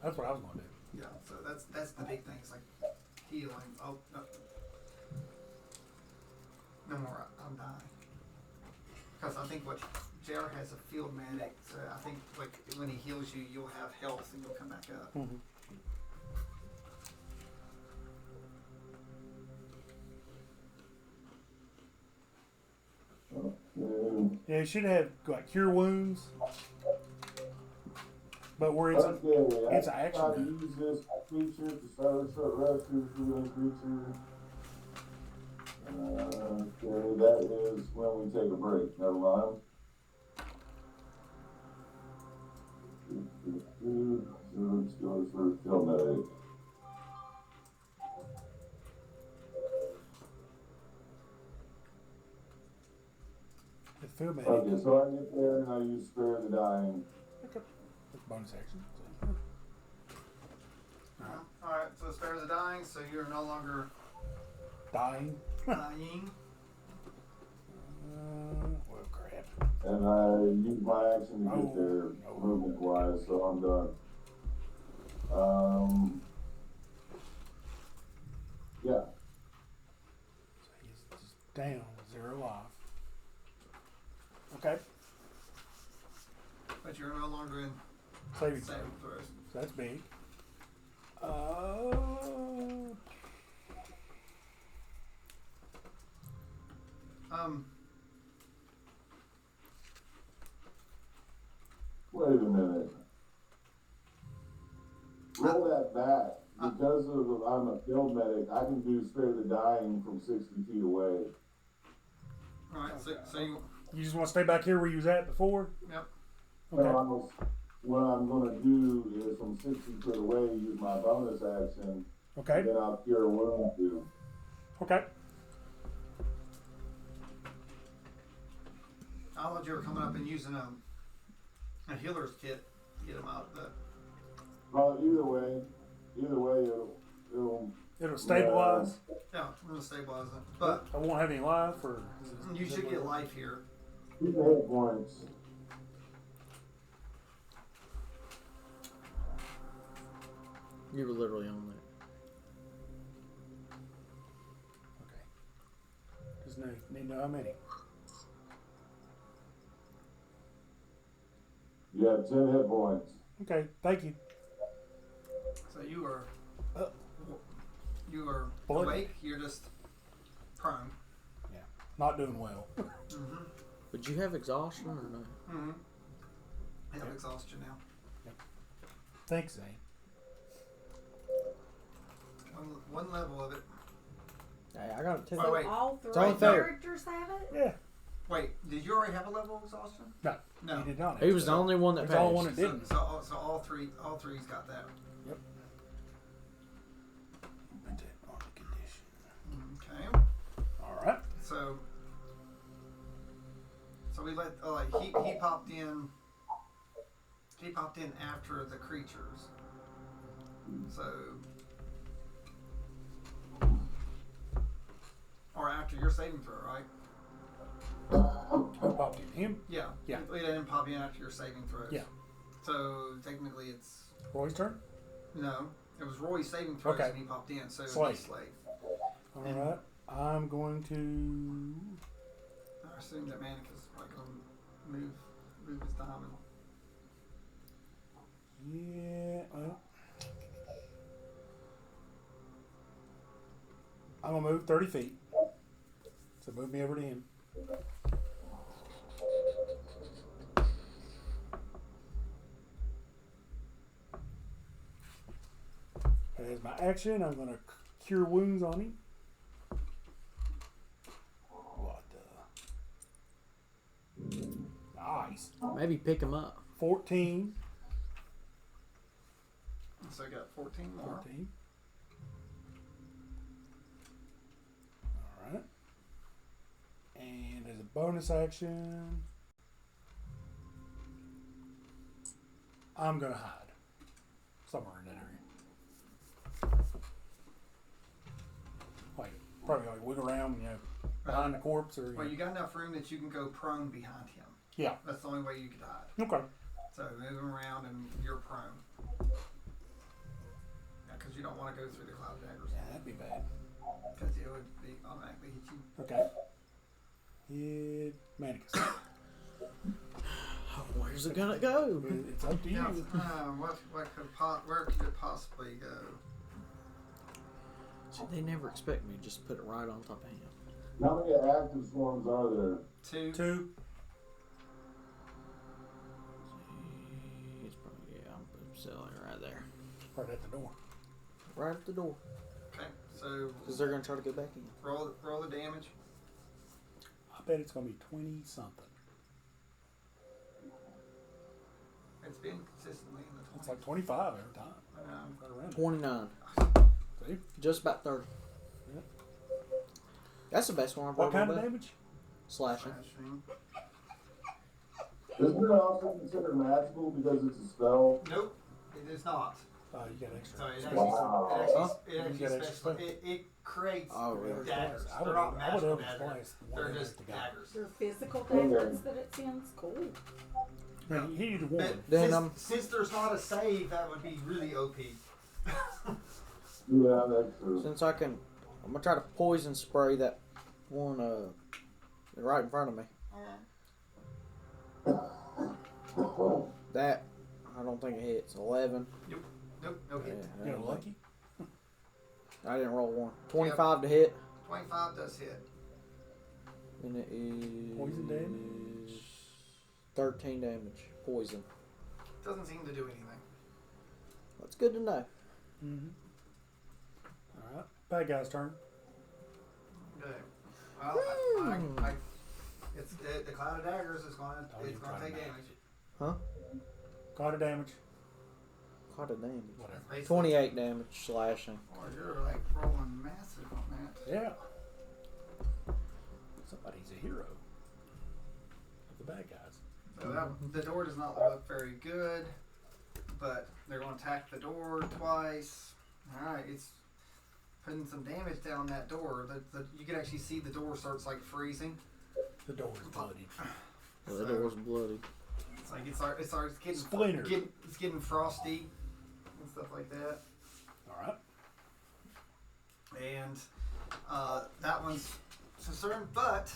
That's what I was going to do. Yeah, so that's the big thing. It's like healing. Oh, no. No more, I'm dying. Because I think what JR has a field medic, so I think like when he heals you, you'll have health and you'll come back up. Mm-hmm. Yeah, you should have like cure wounds, but where it's it's an action. I use this feature to start a short rest to healing creature. Okay, that is when we take a break. Never mind. So let's go for field medic. The field medic. Okay, so I get there and I use Spare the Dying. Okay. That's bonus action. Alright, so the spares are dying, so you're no longer Dying. dying. Well, crap. And I use my action to get there movement wise, so I'm done. Yeah. So he's just down 0 life. Okay. But you're no longer in Saving throw. saving throws. So that's big. Wait a minute. Roll that back. Because of I'm a field medic, I can do Spare the Dying from 60 feet away. Alright, so you, You just want to stay back here where you was at before? yep. Okay. So what I'm going to do is from 60 foot away, use my bonus action, Okay. and then I'll cure a wound too. Okay. I thought you were coming up and using a healer's kit to get him out of the. Well, either way, It'll stabilize. Yeah, I'm gonna stabilize it. But I won't have any life, or you should get life here. keep the hit points. You were literally on that. Okay. Just need to know how many. You have 10 hit points. Okay. Thank you. So you are Bloody. awake. You're just prone. Yeah. Not doing well. Mm-hmm. Would you have exhaustion or no? Mm-hmm. I have exhaustion now. Thanks, Zane. One level of it. Hey, I got it too. Oh, wait. All It's only three fair. characters have it? Yeah. Wait, did you already have a level of exhaustion? No. No. He did not. He was the only one that He's the only passed. one that didn't. So all three's got that. Yep. Put that on the condition. Okay. All right. So we let he popped in. He popped in after the creatures. So or after your saving throw, right? Who popped in? Him? Yeah. Yeah. We didn't pop in after your saving throws. Yeah. So technically it's Roy's turn? no. It was Roy's saving throws Okay. and he popped in, so it Slade. would be Slade. All right. I'm going to. I assume that Manica's like gonna move his diamond. Yeah. Well, I'm going to move 30 feet. So move me over to him. As my action, I'm going to cure wounds on him. What the? Nice. Maybe pick him up. 14. So I got 14 more. 14. All right. bonus action. I'm gonna hide somewhere in that area. Like probably like wiggle around, behind the corpse or. Well, you got enough room that you can go prone behind him. Yeah. That's the only way you could hide. Okay. So move him around and you're prone. Yeah, because you don't want to go through the cloud daggers. Yeah, that'd be bad. Because it would be automatically hit you. Okay. Hit Manicus. Where's it gonna go? It's up to you. Yeah, where could it possibly go? See, they never expect me to just put it right on top of him. How many active swarms are there? 2. 2. He's probably, I'm putting Sally right there. Right at the door. Right at the door. Okay, so Because they're gonna try to go back in. roll the damage. I bet it's gonna be 20 something. It's been consistently in the 20s. It's like 25 every time. Um, Right around. 29. See? Just about 30. Yep. That's the best one I've What ever kind of done. damage? Slashing. slashing. Isn't it also considered magical because it's a spell? Nope, it is not. You got extra. So it space. actually, Wow. it Huh? actually, it You got extra special, space. it creates Oh, really? daggers. I They're would not have magical daggers. daggers. They're just daggers. They're physical daggers that it sounds cool. I mean, he needed But one. Then, since there's not a save, that would be really OP. Yeah, that's true. Since I'm gonna try to poison spray that one right in front of me. That I don't think it hits. 11. Nope, no hit. Yeah, You know, lucky. I didn't roll one. 25 to hit. 25 does hit. And it is Poison damage? 13 damage. Poison. Doesn't seem to do anything. That's good to know. Mm-hmm. All right. Bad guy's turn. Okay. Well, the cloud of daggers is going to take damage. Huh? Caught a damage. Quite a damage. Whatever. Basically, 28 damage slashing. Or you're like rolling massive on that. Yeah. Somebody's a hero. Of the bad guys. So the door does not look very good, but they're going to attack the door twice. All right, it's putting some damage down that door. You can actually see the door starts like freezing. The door is bloody. Well, the door's bloody. It starts getting Splintered. It's getting frosty and stuff like that. All right. And that one's concerned, but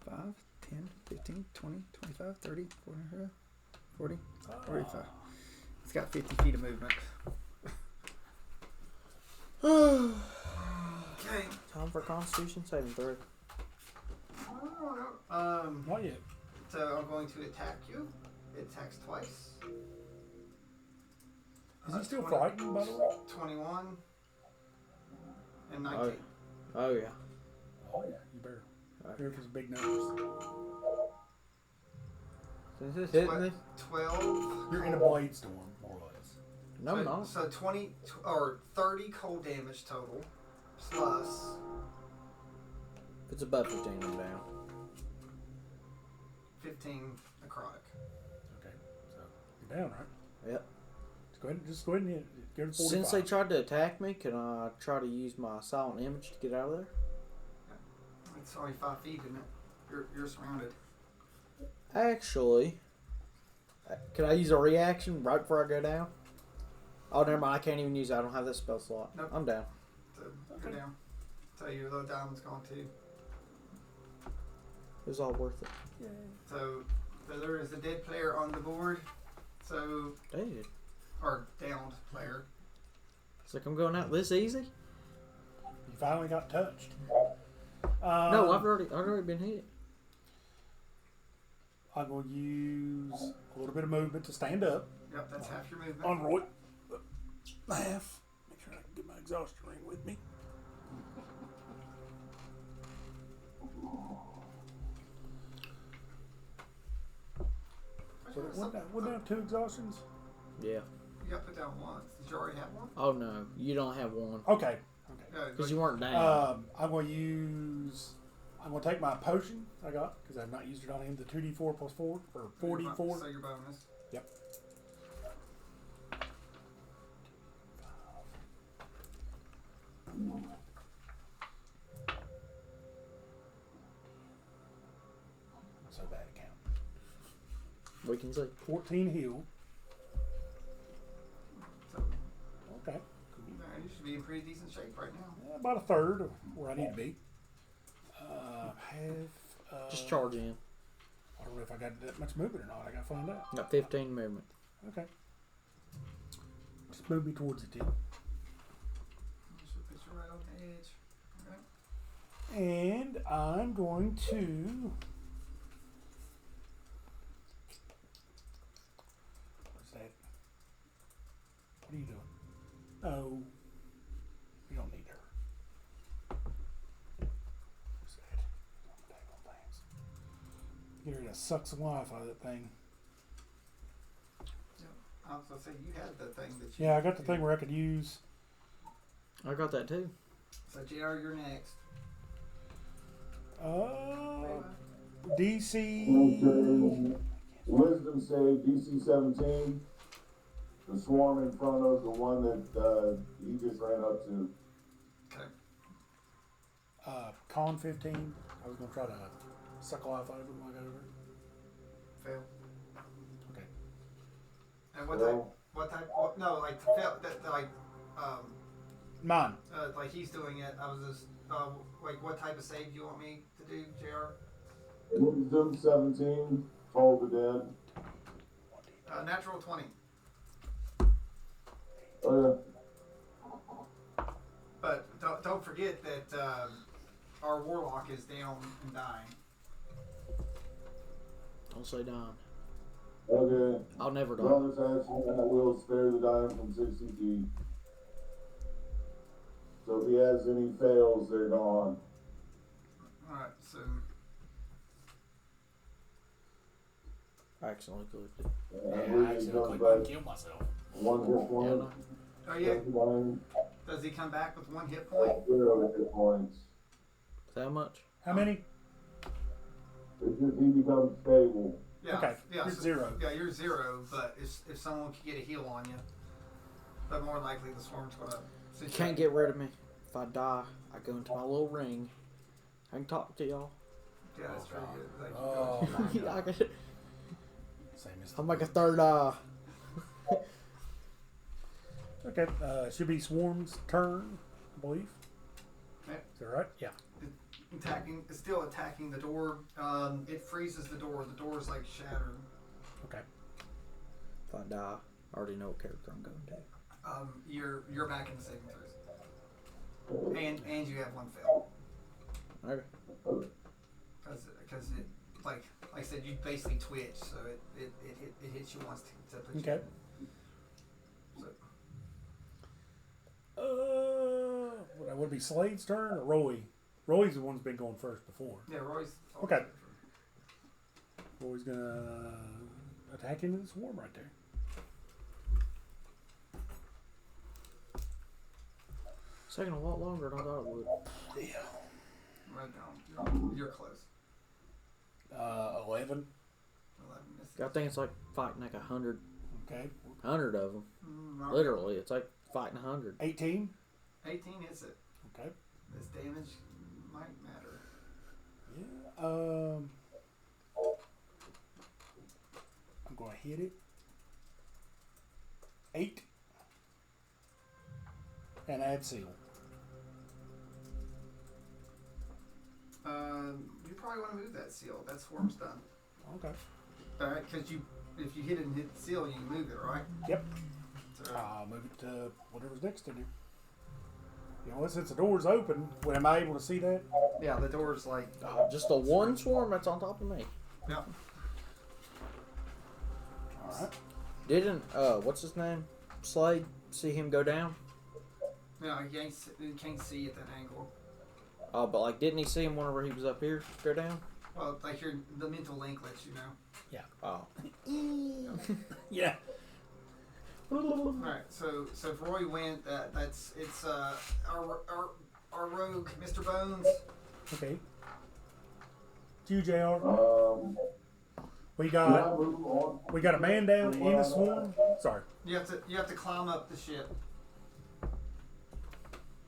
5, 10, 15, 20, 25, 30, 40, 45. It's got 50 feet of movement. okay. Time for Constitution saving throw. Not yet. So I'm going to attack you. It attacks twice. Is he still frightened, by the way? 21 and 19. Oh yeah. Oh, yeah. You better. Here for some big numbers. Since it's hitting me. 12. You're in a blade storm, more or less. No, so, no. So 20 or 30 cold damage total plus If it's above 15, I'm down. 15 necrotic. Okay. So you're down, right? Yep. Just go ahead and hit. Give it 45. Since they tried to attack me, can I try to use my silent image to get out of there? It's only 5 feet, isn't it? You're surrounded. Actually, can I use a reaction right before I go down? Oh, never mind. I can't even use it. I don't have that spell slot. Nope. I'm down. So you're down. So your little diamond's gone too. It was all worth it. So there is a dead player on the board. So Dude. or downed player. It's like I'm going out this easy? You finally got touched. No, I've already been hit. I'm going to use a little bit of movement to stand up Yep, that's half your movement. on Roy. Half. Make sure I can get my exhaustion ring with me. So wasn't that 2 exhaustions? Yeah. You got put down once. Did you already have one? Oh no, you don't have one. Okay. Because you weren't down. I'm going to take my potion I got, because I've not used it on him, the 2d4 plus 4, or 4d4. So your bonus. Yep. So bad at counting. We can see. 14 heal. So Okay. man, you should be in pretty decent shape right now. About a third of where I need to be. Just charge in. I don't know if I got that much movement or not. I got to find out. Got 15 movement. Okay. Just move me towards it, then. Should put you right on the edge. Okay. And I'm going to. What's that? What are you doing? Oh, you don't need her. What's that? Daggone things. Get ready to suck some life out of that thing. I was gonna say you had the thing that you. Yeah, I got the thing where I could use. I got that too. So JR, you're next. DC. Okay. Wisdom save DC 17. The swarm in front of the one that he just ran up to. Okay. Con 15. I was gonna try to suck life out of him while I got over. Fail. Okay. And what Well. type? What type? What, no, like fail. That like Mine. like he's doing it. I was just like, what type of save do you want me to do, JR? Wisdom 17. Toll the dead. Natural 20. Oh But don't forget that our warlock is down and dying. Don't say down. yeah. Okay. I'll never die. Bonus action, I will spare the dying from 60 feet. So if he has any fails, they're gone. Alright, so I accidentally clicked it. I Yeah, believe I he accidentally comes clicked back kill myself. one hit Yeah, point. no. oh yeah, Dying, does he come back with 1 hit point? 0 hit points. How much? How many? It's just he becomes stable. Yeah. Okay, Yeah, you're so- 0. Yeah, you're 0. But if someone can get a heal on you, but more likely the swarm's gonna. You can't get rid of me. If I die, I go into my little ring. I can talk to y'all. Yeah, that's very good. Like, Oh, my Yeah, I God. can, Same as I'm like a third eye. Okay, should be Swarm's turn, I believe. Okay. Is that right? Yeah. it's still attacking the door. It freezes the door. The door's like shattered. Okay. If I die, I already know what character I'm going to. You're back in the saving throws, and you have 1 fail Okay. because it like I said, you basically twitch, so it hits you once to put Okay. you. So, Would it be Slade's turn or Roy? Roy's the one who's been going first before. yeah, Roy's. Okay. Roy's gonna attack into the swarm right there. It's taking a lot longer than I thought it would. Right down. You're close. 11. 11 misses. I think it's like fighting like 100 Okay. of them. Not Literally, it's like fighting 100. 18. 18 hits it. Okay. This damage might matter. Yeah. I'm gonna hit it. 8. And add seal. You probably want to move that seal. That swarm's done. Okay. All right, because if you hit it and hit the seal, you can move it, right? Yep. So, I'll move it to whatever's next to you. You know, since the door's open, am I able to see that? yeah, the door's like. Just the one swarm that's on top of me. Yeah. All right. Didn't, what's his name? Slade, see him go down? No, you can't see at that angle. Oh, but like, didn't he see him whenever he was up here go down? Well, like the mental link lets you know. Oh. Yeah. All right. So if Roy went, it's our rogue, Mr. Bones. Okay. It's you, JR. We can I got move on? a man down in the swarm. Sorry. You have to climb up the ship.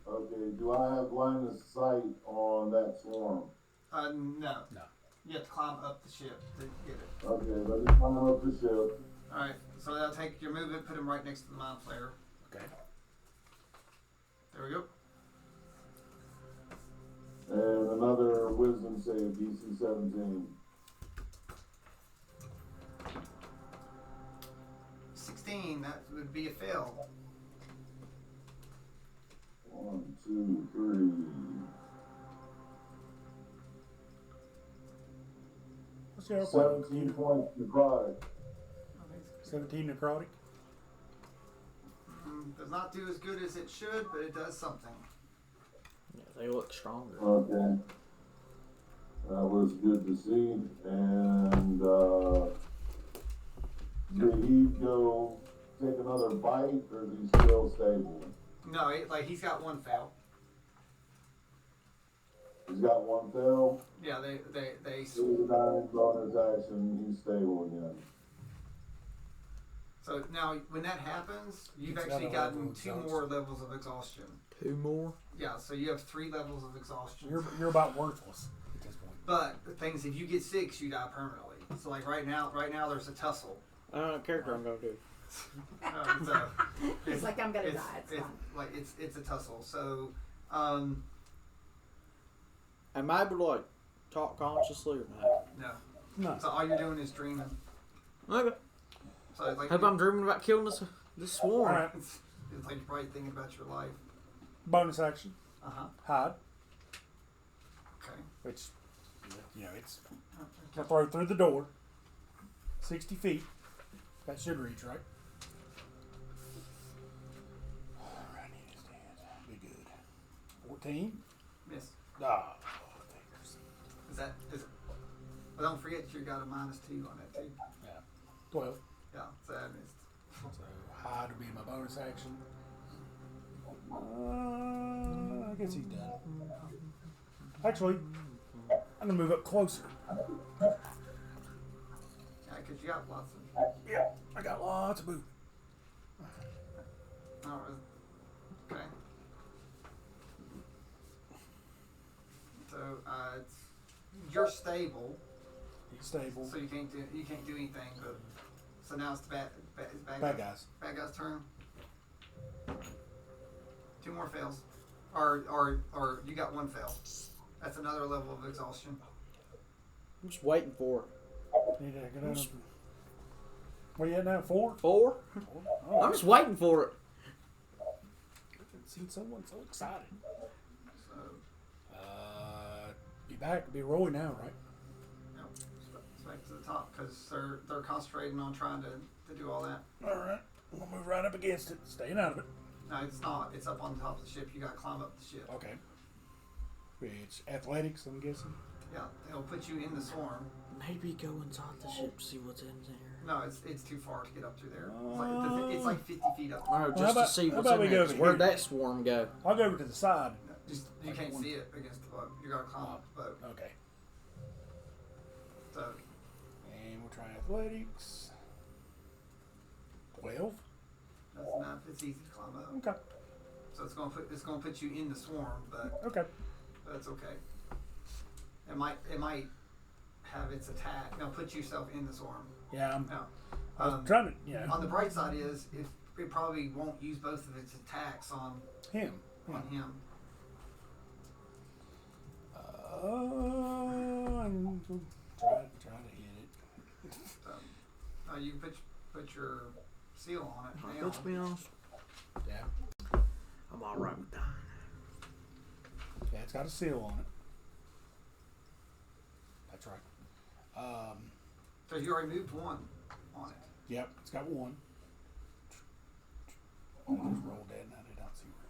Okay, do I have line of sight on that swarm? No. No. You have to climb up the ship to get it. Okay, let me climb up the ship. All right. So that'll take your movement, put him right next to the mind flayer. Okay. There we go. And another wisdom save, DC 17. 16. That would be a fail. 1, 2, 3. What's your 17 points necrotic. 17 necrotic. Does not do as good as it should, but it does something. Yeah, they look stronger. Okay. That was good to see. And did he go take another bite, or is he still stable? No, he's got one fail. He's got one fail. Yeah, they He's dying bonus action. He's stable again. So now when that happens, you've It's actually got a level gotten of 2 exhaustion. more levels of exhaustion. 2 more? Yeah, so you have 3 levels of exhaustion. You're about worthless at this point. But the thing is, if you get 6, you die permanently. So like right now there's a tussle. Character I'm gonna do. So It's like I'm gonna die. It's it's fine. like it's a tussle. So Am I able to like talk consciously or not? no. No. So all you're doing is dreaming. Okay. So it's like Hope I'm dreaming about killing this swarm. All right. it's like you're probably thinking about your life. Bonus action. Hide. Okay. Which, it's I throw through the door. 60 feet. That should reach, right? Alright, be good. 14. Miss. Ah. Is it? Well, don't forget you got a -2 on that too. 12. Yeah, so I missed. So hide would be my bonus action. I guess he's done. Actually, I'm gonna move up closer. Yeah, because you got lots of. Yeah, I got lots of movement. Oh, okay. So you're stable, He's stable. so you can't do anything. But so now it's the bad Bad guys. Bad guy's turn. 2 more fails, or you got 1 fail. That's another level of exhaustion. I'm just waiting for it. Need to get out of. Where you at now? 4? 4? Oh, I'm just waiting for it. I've seen someone so excited. So Be back. Be Roy now, right? you know, it's back to the top because they're concentrating on trying to do all that. All right. We'll move right up against it. Staying out of it. No, it's not. It's up on top of the ship. You got to climb up the ship. Okay. It's athletics, I'm guessing. Yeah, it'll put you in the swarm. Maybe go inside the ship, see what's in there. No, it's too far to get up through there. It's like 50 feet up. Alright, Well, just how to see about what's in we there. go 'Cause over Where'd here? that swarm go? I'll go over to the side. Just you can't see it against the boat. You got to climb up the boat. Okay. So And we'll try athletics. 12. that's enough. It's easy to climb up. Okay. So it's gonna put you in the swarm, but Okay. that's okay. It might have its attack. Now put yourself in the swarm. Yeah, Now, I was trying to, on the bright side is if it probably won't use both of its attacks on him. him. And try to hit it. So you put your seal on it now. Let's be honest. Yeah. I'm alright with that. Yeah, it's got a seal on it. That's right. So you already moved 1 on it. Yep, it's got 1. I just rolled that and I did not see where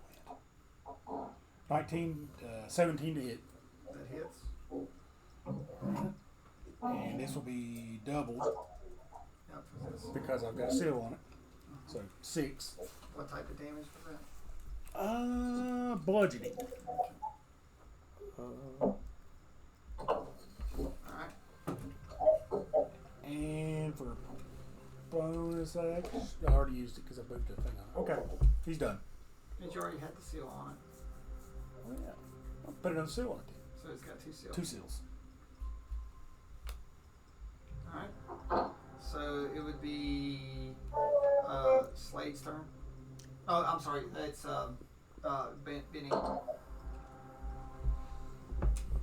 it went. 19, 17 to hit. That hits. And this will be doubled Yep. 'Cause it's- because I've got a seal on it. So 6. What type of damage was that? Bludgeoning. Alright. And for bonus action, I already used it because I moved the thing on. Okay, he's done. And you already had the seal on it. Oh yeah, I'll put it on the seal on it. So it's got 2 seals. 2 seals. Alright. So it would be Slade's turn. Oh, I'm sorry. It's Benny.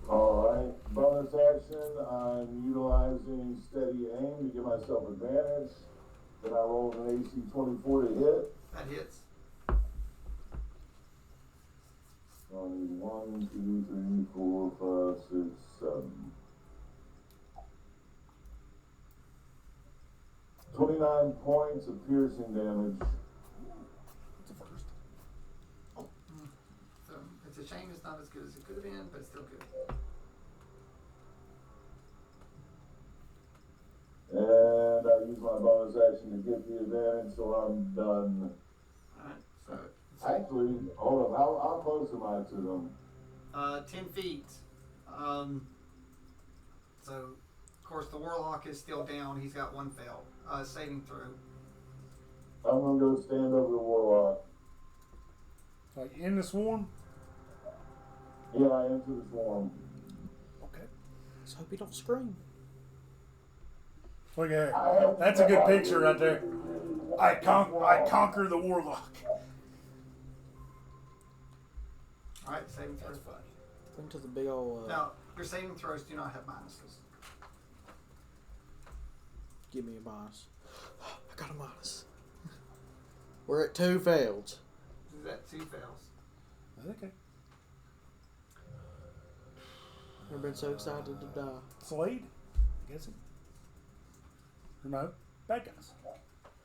Alright, bonus action, I'm utilizing steady aim to give myself advantage. Then I rolled an AC 24 to hit. That hits. So I need 1, 2, 3, 4, 5, 6, 7. 29 points of piercing damage. It's a first. So it's a shame it's not as good as it could have been, but it's still good. And I use my bonus action to get the advantage, so I'm done. Alright. So Actually, hold on, how close am I to them? 10 feet. So of course the warlock is still down. He's got 1 fail. Saving throw. I'm gonna go stand over the warlock. Like in the swarm. Yeah, I enter the swarm. Okay. Let's hope you don't scream. Look at that. That's a good picture right there. I conquer the warlock. Alright, saving throw. That's funny. Into the big old. Now, your saving throws do not have minuses. Give me a minus. I got a minus. We're at 2 failed. Is that 2 fails? Okay. Never been so excited to die. Slade. I guess it. Or no. Bad guys.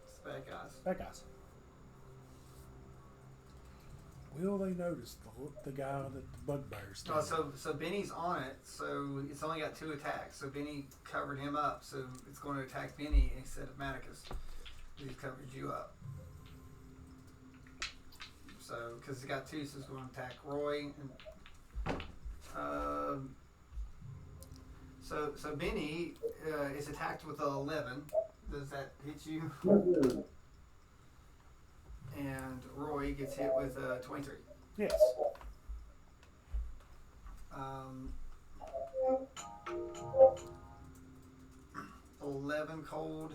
It's bad guys. Bad guys. Will they notice the guy that the bugbear's Oh, so Benny's on it, so it's only got 2 attacks. So Benny covered him up, so it's going to attack Benny instead of Manicus. He's covered you up. So, because it's got 2, so it's going to attack Roy. And, so Benny is attacked with a 11. Does that hit you? And Roy gets hit with a 23. Yes. 11 cold.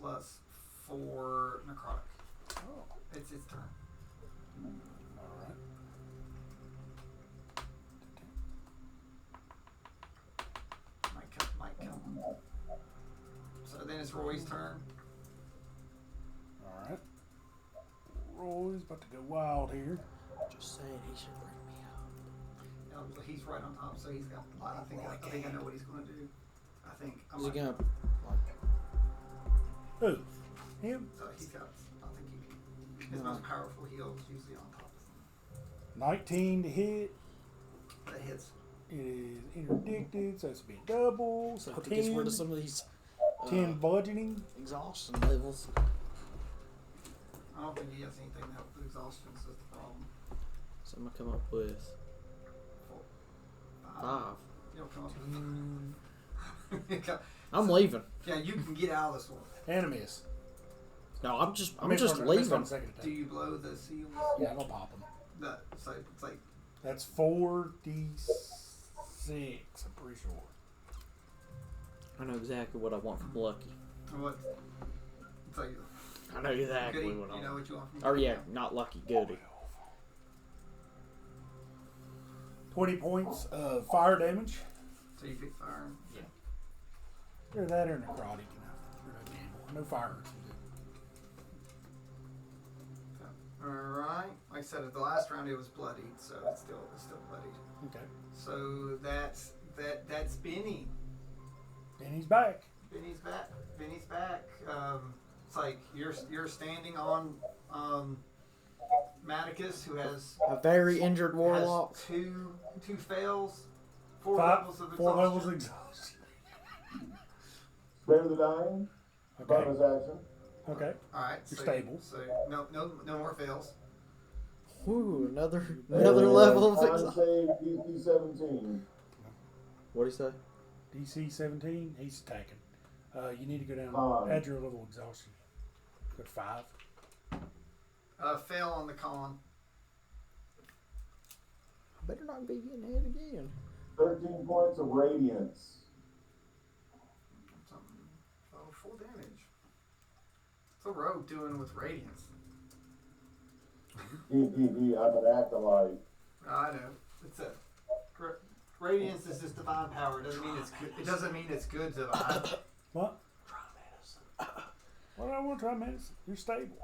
Plus 4 necrotic. Oh. It's its turn. Alright. Might come. So then it's Roy's turn. Alright. Roy's about to go wild here. Just saying he should bring me up. He's right on top, so he's got. I think I know what he's going to do. I think. Is he gonna Who? Him? So he's got. I think he can. His most powerful heal is usually on top of 19 to hit. him. That hits. It is interdicted, so it's be a double. So hope he 10, gets rid of some of these 10 bludgeoning. exhaustion levels? I don't think he has anything to help with exhaustion. So that's the problem. So I'm gonna come up with 5. You'll come up with. I'm leaving. Yeah, you can get out of this one. And a miss. No, I'm just I missed on leaving. the second attack. Do you blow the seals? Yeah, I'll pop them. So it's like That's 4d6, I'm pretty sure. I know exactly what I want from Lucky. what? It's like I know exactly goody. what I You know want. what you want from. Oh yeah, not Lucky, Goody. 20 points of fire damage. So you pick fire. Either that or necrotic. No fire. Alright. Like I said, at the last round it was bloodied, so it's still bloodied. Okay. So that's Benny. And he's back. Benny's back. Benny's back. It's like you're standing on Maticus, who has A very injured warlock. has two fails, 4 Five, levels of 4 levels of exhaustion. exhaustion. Spare the dying. Okay. Bonus action. Okay. All right. You're so, stable. So no more fails. Whew, another And level of con exhaustion. save DC 17. What do you say? DC 17. He's attacking. You need to go down. Con. Add your level of exhaustion. Go to 5. Fail on the con. I better not be getting hit again. 13 points of radiance. Full damage. What's a rogue doing with radiance? I'm an acolyte. I know. It's a radiance is just divine power. It doesn't mean it's good. It doesn't mean it's good divine. What? Try medicine. What do I want to try medicine? You're stable.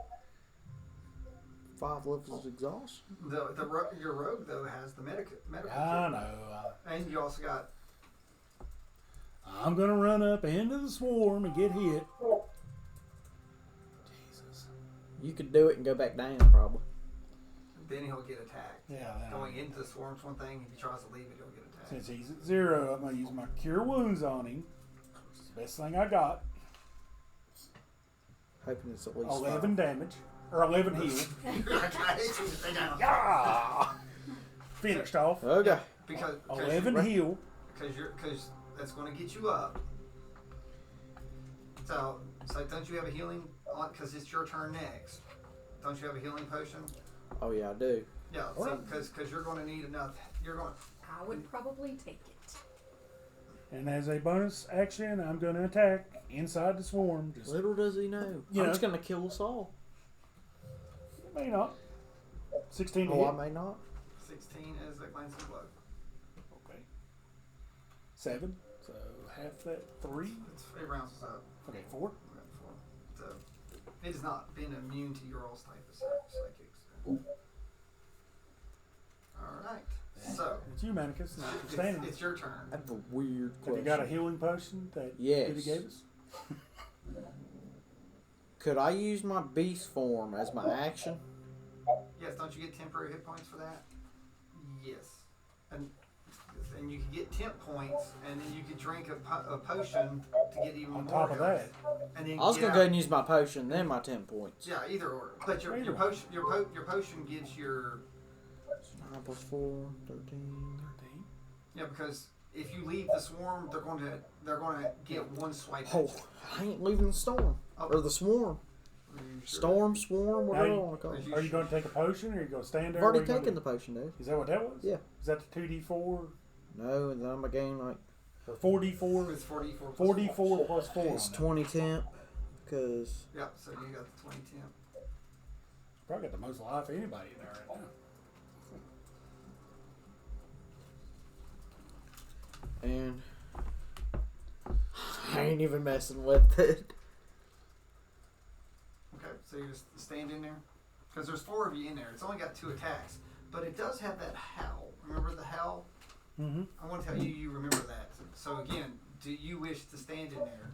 5 levels of exhaustion. Your rogue though has the medical. I know. And you also got. I'm going to run up into the swarm and get hit. Jesus. You could do it and go back down, probably. Then he'll get attacked. Yeah. Going into the swarm's one thing. If he tries to leave it, he'll get attacked. Since he's at 0, I'm going to use my Cure Wounds on him. It's the best thing I got. Hoping it's at least 11 damage. Or 11 heal. Yeah! Finished off. Okay. Because 11 heal. Because that's going to get you up. So don't you have a healing on? Because it's your turn next. Don't you have a healing potion? Oh yeah, I do. Yeah. So because you're going to need enough. You're going. I would probably take it. And as a bonus action, I'm going to attack inside the swarm. Just Little does he know. You I'm know. just gonna kill us all. may not. 16 to Oh, hit. I may not. 16 is a glancing blow. Okay. 7. So half that 3. It rounds us up. Okay, 4. So it has not been immune to your all's type of psychics. All right. So It's you, Manicus. Now you're standing. it's your turn. I have a weird Have question. you got a healing potion that Yes. Kitty gave us? Could I use my beast form as my action? Yes. Don't you get temporary hit points for that? Yes. And you can get temp points, and then you could drink a potion to get even On more top of health. that, And then I was get gonna out- go ahead and use my potion, then my 10 points. Yeah, either or. But your Either potion your potion gives your 9 plus 4, 13. 13. yeah, because if you leave the swarm, they're going to get one swipe. Oh, I ain't leaving the storm. Oh. Or the swarm. Are you sure? Storm, swarm, whatever Now I you- want to call it. Are you going to take a potion or are you going to stand there? I've already What are you taken gonna the potion, dude. do? Is that what that was? Yeah. Is that the 2d4 No, and then I'm going to gain like It's or 4d4? 44. plus 44 plus 4. it's on that. 20 temp. Because Yep. So you got the 20 temp. Probably got the most life of anybody in there right now. and I ain't even messing with it. Okay. So you just stand in there because there's 4 of you in there. It's only got 2 attacks, but it does have that howl. Remember the howl? Mm-hmm. I want to tell you, you remember that. So again, do you wish to stand in there,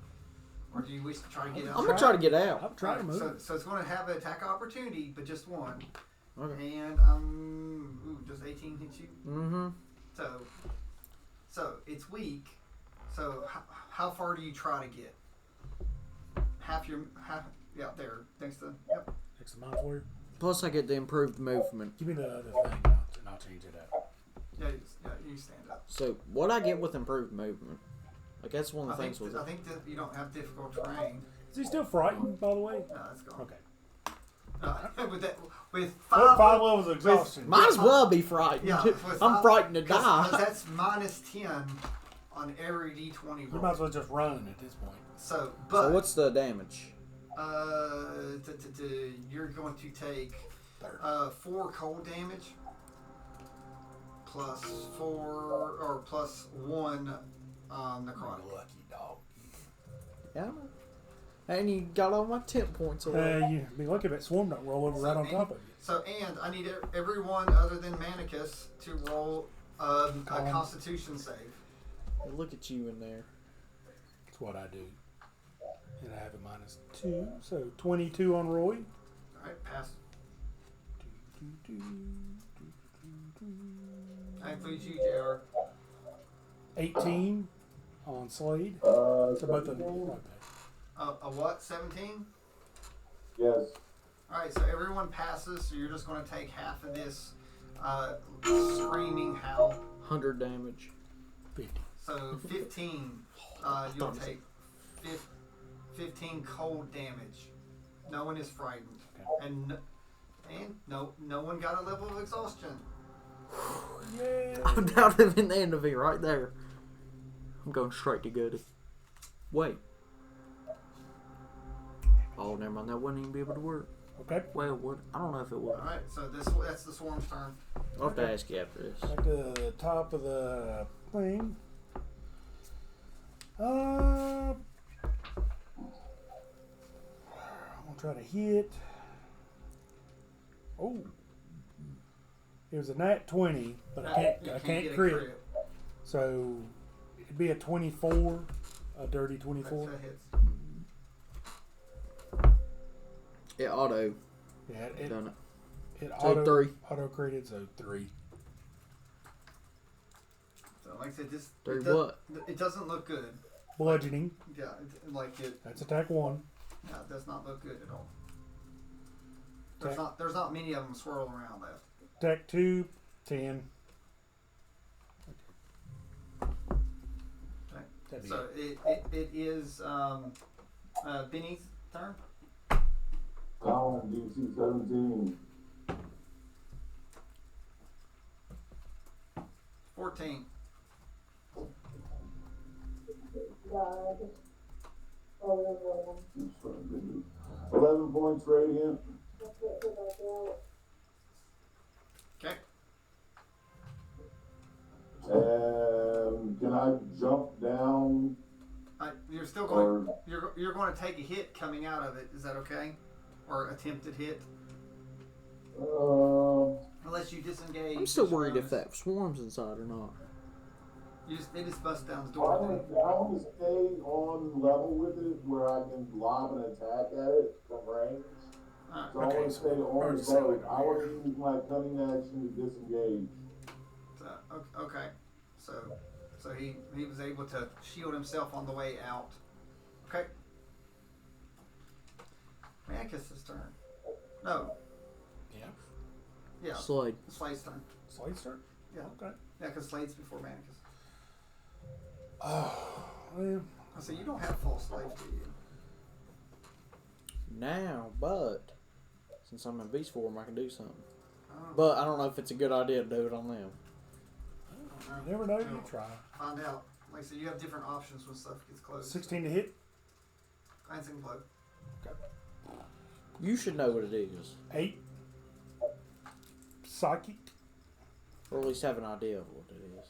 or do you wish to try to get out? I'm going to try to get out. I'm trying to move. So it's going to have an attack opportunity, but just one. Okay. And does 18 hit you? Mm-hmm. So it's weak. So how far do you try to get? Half. Yeah, there next to. Yep. Next to mine for you. Plus I get the improved movement. Give me the other thing and I'll change it up. Yeah, you stand up. So what I get with improved movement? Like that's one of the things with I it. think that you don't have difficult terrain. Is he still frightened, by the way? No, that's gone. Okay. With Five 5 levels of exhaustion. Might as well be frightened. Yeah, I'm frightened to 'cause die. that's minus 10 on every D20 We roll. might as well just run at this point. So, but So what's the damage? you're going to take 4 cold damage plus 4 or plus 1 necrotic. Lucky dog. Yeah, I know. And you got all my temp points away. You be lucky if that swarm don't roll over right on top of you. So, and I need everyone other than Manicus to roll a Constitution save. Hey, look at you in there. That's what I do. And I have a -2, so 22 on Roy. All right, pass. That includes you, JR. 18 on Slade. Uh, So both of them. Like that. A what? 17? Yes. Alright, so everyone passes, so you're just going to take half of this screaming howl. 100 damage. 50. So 15, you'll take 15 cold damage. No one is frightened. Okay. And no one got a level of exhaustion. Yeah. I'm down to the end of it right there. I'm going straight to Goody. Wait. Oh, never mind. That wouldn't even be able to work. Okay. Well, what? I don't know if it would. Alright, so that's the swarm's turn. I'll have to ask you after this. At the top of the thing. I'm gonna try to hit. Oh, it was a nat 20, but I can't get a crit. So it'd be a 24, a dirty 24. That hits. It auto Yeah, it done it. it So 3. auto critted, so 3. So like I said, this Three it, does, what? it doesn't look good. Bludgeoning. Yeah, That's attack 1. yeah, it does not look good at all. Attack, There's not many of them swirling around left. attack 2, 10. Okay. That'd be So it is Benny's turn. Colin, DC 17. 14. Oops, sorry, baby. 11 points radiant. Okay. And can I jump down? You're still going. Or You're going to take a hit coming out of it. Is that okay? Or attempted hit, unless you disengage. I'm still your worried if bonus. that swarm's inside or not. They just bust down the I door. want to stay on level with it where I can lob an attack at it from range. Alright. So I want Okay, to so stay we're on just the saying boat. it I want to here. use my cunning action to disengage. Okay. So he was able to shield himself on the way out. Okay. Manicus's turn. No. Yeah. Yeah. Slade. Slade's turn. Slade start? Yeah. Okay. Yeah, because Slade's before Manicus. Oh, well, So you don't have full slave, do you? Now, but since I'm in beast form, I can do something. Oh, But I don't know if it's a good idea to do it on them. you never know. You try. Find out. Like I said, you have different options when stuff gets close. 16 to hit. Glancing blow. You should know what it is, 8. Psychic. or at least have an idea of what it is.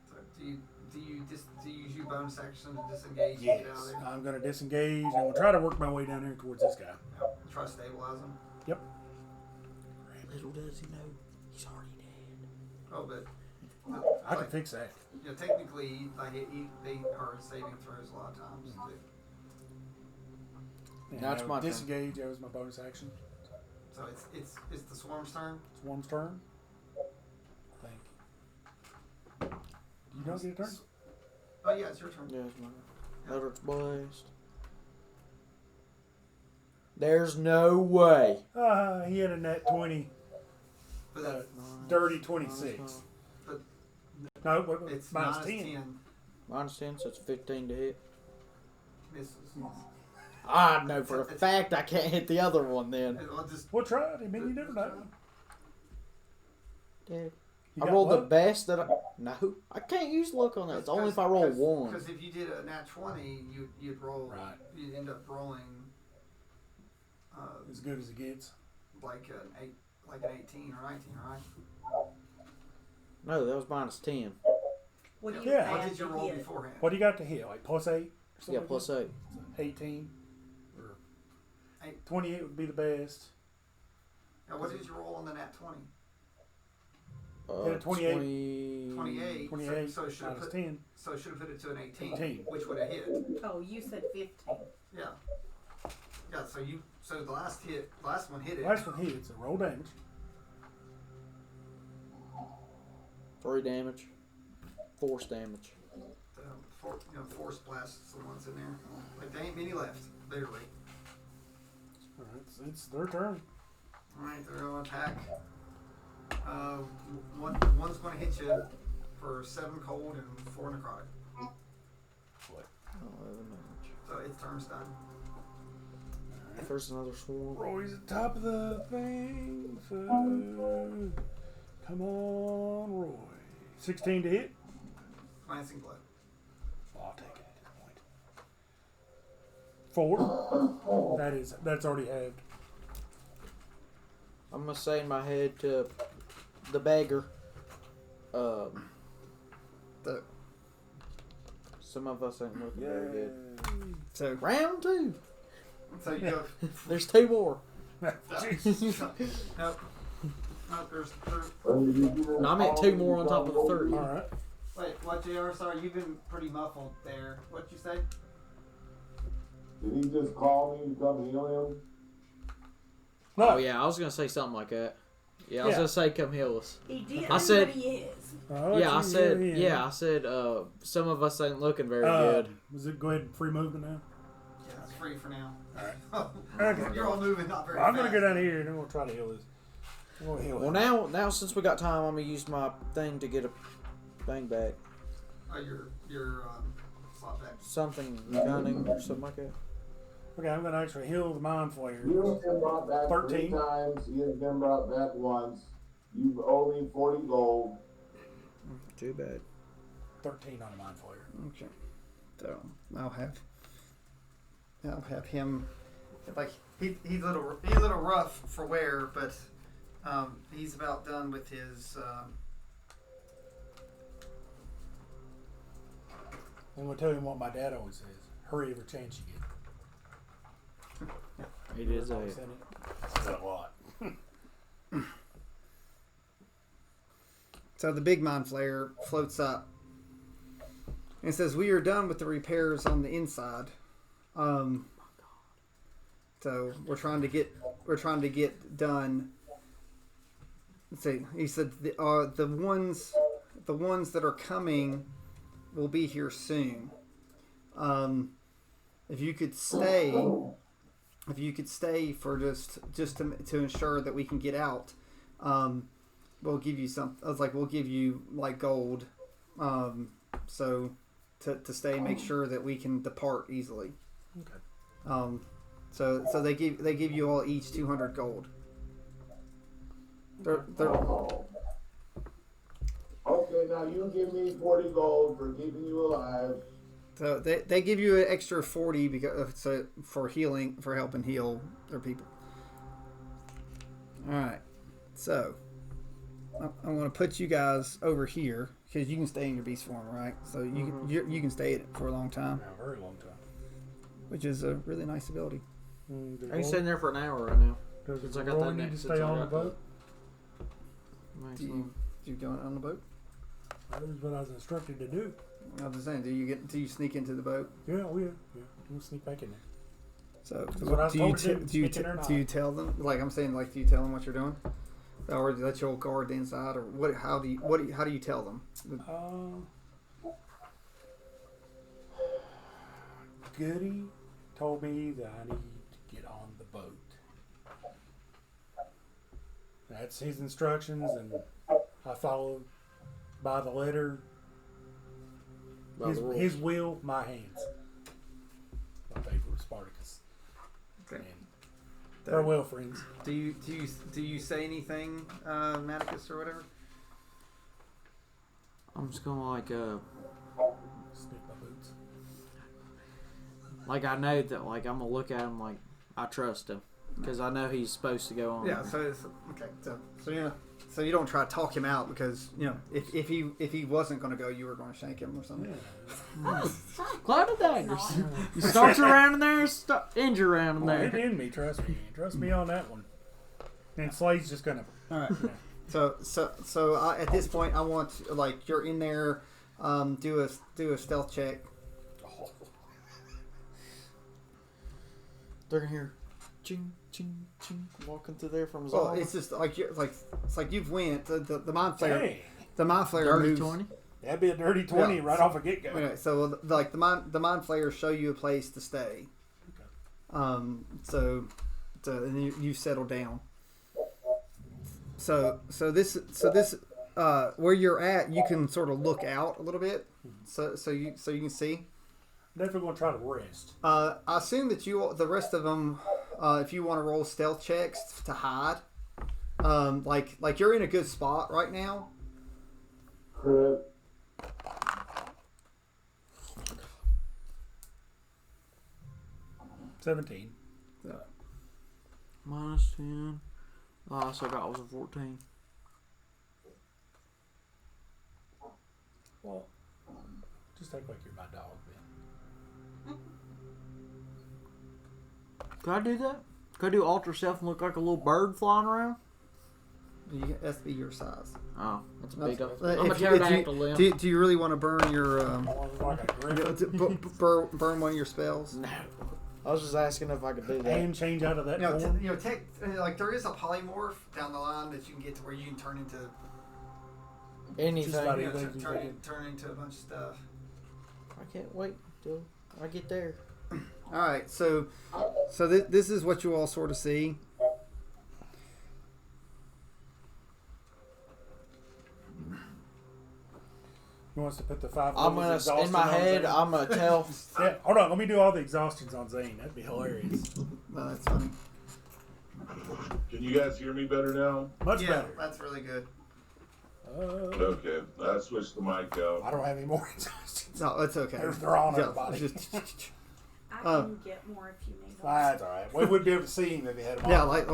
So do you use your bonus action to disengage and Yes. get out of there? I'm going to disengage. I'm going to try to work my way down here towards this guy. Try to stabilize him. Little does he know, he's already dead. Oh, but I can fix that. yeah, technically, they are saving throws a lot of times too. And Now it's I my turn. disengage. That was my bonus action. So it's the swarm's turn. It's one's turn. Thank you. You don't get a turn? Oh yeah, it's your turn. Yeah, it's mine. Eldritch Blast. There's no way. He had a net 20. But that's, Dirty 26. But No, what, it's minus minus 10. 10. Minus 10, so it's 15 to hit. Misses. I know for a fact I can't hit the other one then. I'll just We'll try it. I mean, you never know. Dude. You I got rolled the luck? best that I... No, I can't use luck on that. It's only if I roll 1. Because if you did a nat 20, you'd roll. Right. You'd end up rolling. As good as it gets. Like an 18 or 19, right? No, that was minus 10. What do you Yeah. What add did you to roll hit? beforehand? What do you got to hit? Like plus 8? Or something Yeah, like plus that? 8. 18. Or 8. 28 would be the best. Now, what did you roll on the nat 20? Yeah, 28. 28. 28 So it should have minus put. 10. So it should have put it to an 18, 18. which would have hit. Oh, you said 15. Yeah. Yeah. So the last one hit it. Last one hits. So roll damage. 3 damage. Force damage. So force blasts the ones in there. Like there ain't many left, literally. Alright, it's their turn. All right, they're gonna attack. One's gonna hit you for 7 cold and 4 necrotic. What? Oh, 11 damage. So its turn's done. First another swarm. Roy's at the top of the thing. So come on, Roy. 16 to hit. Glancing blow. I'll take it at this point. 4. That's already halved. I'm gonna say in my head to the beggar. Some of us ain't looking very good. So Round 2. So you go. There's 2 more. Jeez. Nope. Nope. There's. No, I meant 2 more on top of the 30. Alright. Wait, what, JR? Sorry, you've been pretty muffled there. What'd you say? Did he just call me to come heal him? No. Oh yeah, I was gonna say something like that. Yeah, I was Yeah. gonna say come heal us. He did. I said- But he is. Yeah, I said some of us ain't looking very good. Was it go ahead and free movement now? Yeah, it's free for now. Okay. You're all moving not very I'm fast. gonna go down here and then we'll try to heal this. We'll heal Well, it. now since we got time, I'm gonna use my thing to get a thing back. Your slot back. Something gunning or something like that. Okay, I'm gonna actually heal the mind flayer. You have been brought back 13. 3 times. He has been brought back once. You owe me 40 gold. Too bad. 13 on the mind flayer. okay. So I'll have him. Like he's a little rough for wear, but he's about done with his. I'm gonna tell him what my dad always says. Hurry every chance you get. It is a. Always said it. Says it a lot. So the big mind flayer floats up and says, "We are done with the repairs on the inside. So we're trying to get done." Let's see. He said the ones that are coming will be here soon. If you could stay for just to ensure that we can get out, we'll give you some. I was like, we'll give you like gold, so to stay, make sure that we can depart easily. Okay. So they give you all each 200 gold. They're Okay, now you give me 40 gold for keeping you alive. so they give you an extra 40 because for healing, for helping heal their people. All right, so I'm going to put you guys over here because you can stay in your beast form, right? So you can stay in it for a long time, Yeah, a very long time. which is a really nice ability. Does I ain't Roy- sitting there for an hour right now. Does since I got Roy that need to next, stay since I on the got boat? Do you go on the boat? That is what I was instructed to do. I was just saying, do you sneak into the boat? Yeah, we yeah. We'll sneak back in there. So That's what I was told to do, do you sneak in there or do you not. tell them, like I'm saying, like do you tell them what you're doing, or do you let you guard the inside, or what? How do you tell them? Goody told me that I need to get on the boat. That's his instructions, and I followed by the letter. By the rules. His will, my hands. My favorite Spartacus. Okay. And farewell, friends. Do you say anything, Maticus or whatever? I'm just gonna Sniff my boots. like I know that like I'm gonna look at him like I trust him because I know he's supposed to go on. Yeah. So it's, okay. So yeah. So you don't try to talk him out because you know if he wasn't going to go, you were going to shank him or something. Yeah. Cloud of daggers. You start around in there, injure around in Well, there. it in me, trust me. Trust me on that one. And Slade's just gonna. All right. So at this point, I want like you're in there. Do a stealth check. They're gonna hear ching ching ching walking through there from his Well, armor. it's just like it's like you've went the mind flayer. Dang. The mind flayer Dirty moves. 20. That'd be a dirty 20 Yeah. right off a get go. Okay, so like the mind flayers show you a place to stay. Okay. So and you settle down. So this where you're at, you can sort of look out a little bit. So you can see. Definitely gonna try to rest. I assume that the rest of them, if you want to roll stealth checks to hide, like you're in a good spot right now. Crit. -17. Minus 10. Last I got was a 14. Well, just act like you're my dog, Ben. Could I do that? Could I do alter self and look like a little bird flying around? That's be your size. Oh, that's a That's- big up. if I'm a you- pterodactyl then. Do you really want to burn your Like a griffin. burn one of your spells? No. I was just asking if I could do that. And change out of that form. Like there is a polymorph down the line that you can get to where you can turn into, Anything. Just about you know, Anything you can. turn into a bunch of stuff. I can't wait till I get there. All right, so this is what you all sort of see. He wants to put the 5 I'm levels gonna of in my exhaustion on head. Zane. I'm gonna tell. Yeah, hold on. Let me do all the exhaustions on Zane. That'd be hilarious. That's funny. Can you guys hear me better now? Much Yeah, better. that's really good. Okay, I switched the mic out. I don't have any more exhaustions. No, it's okay. They're on Yeah, everybody. just- I can get more if you need them. That's all right. We wouldn't be able to see him if he had them yeah, on. like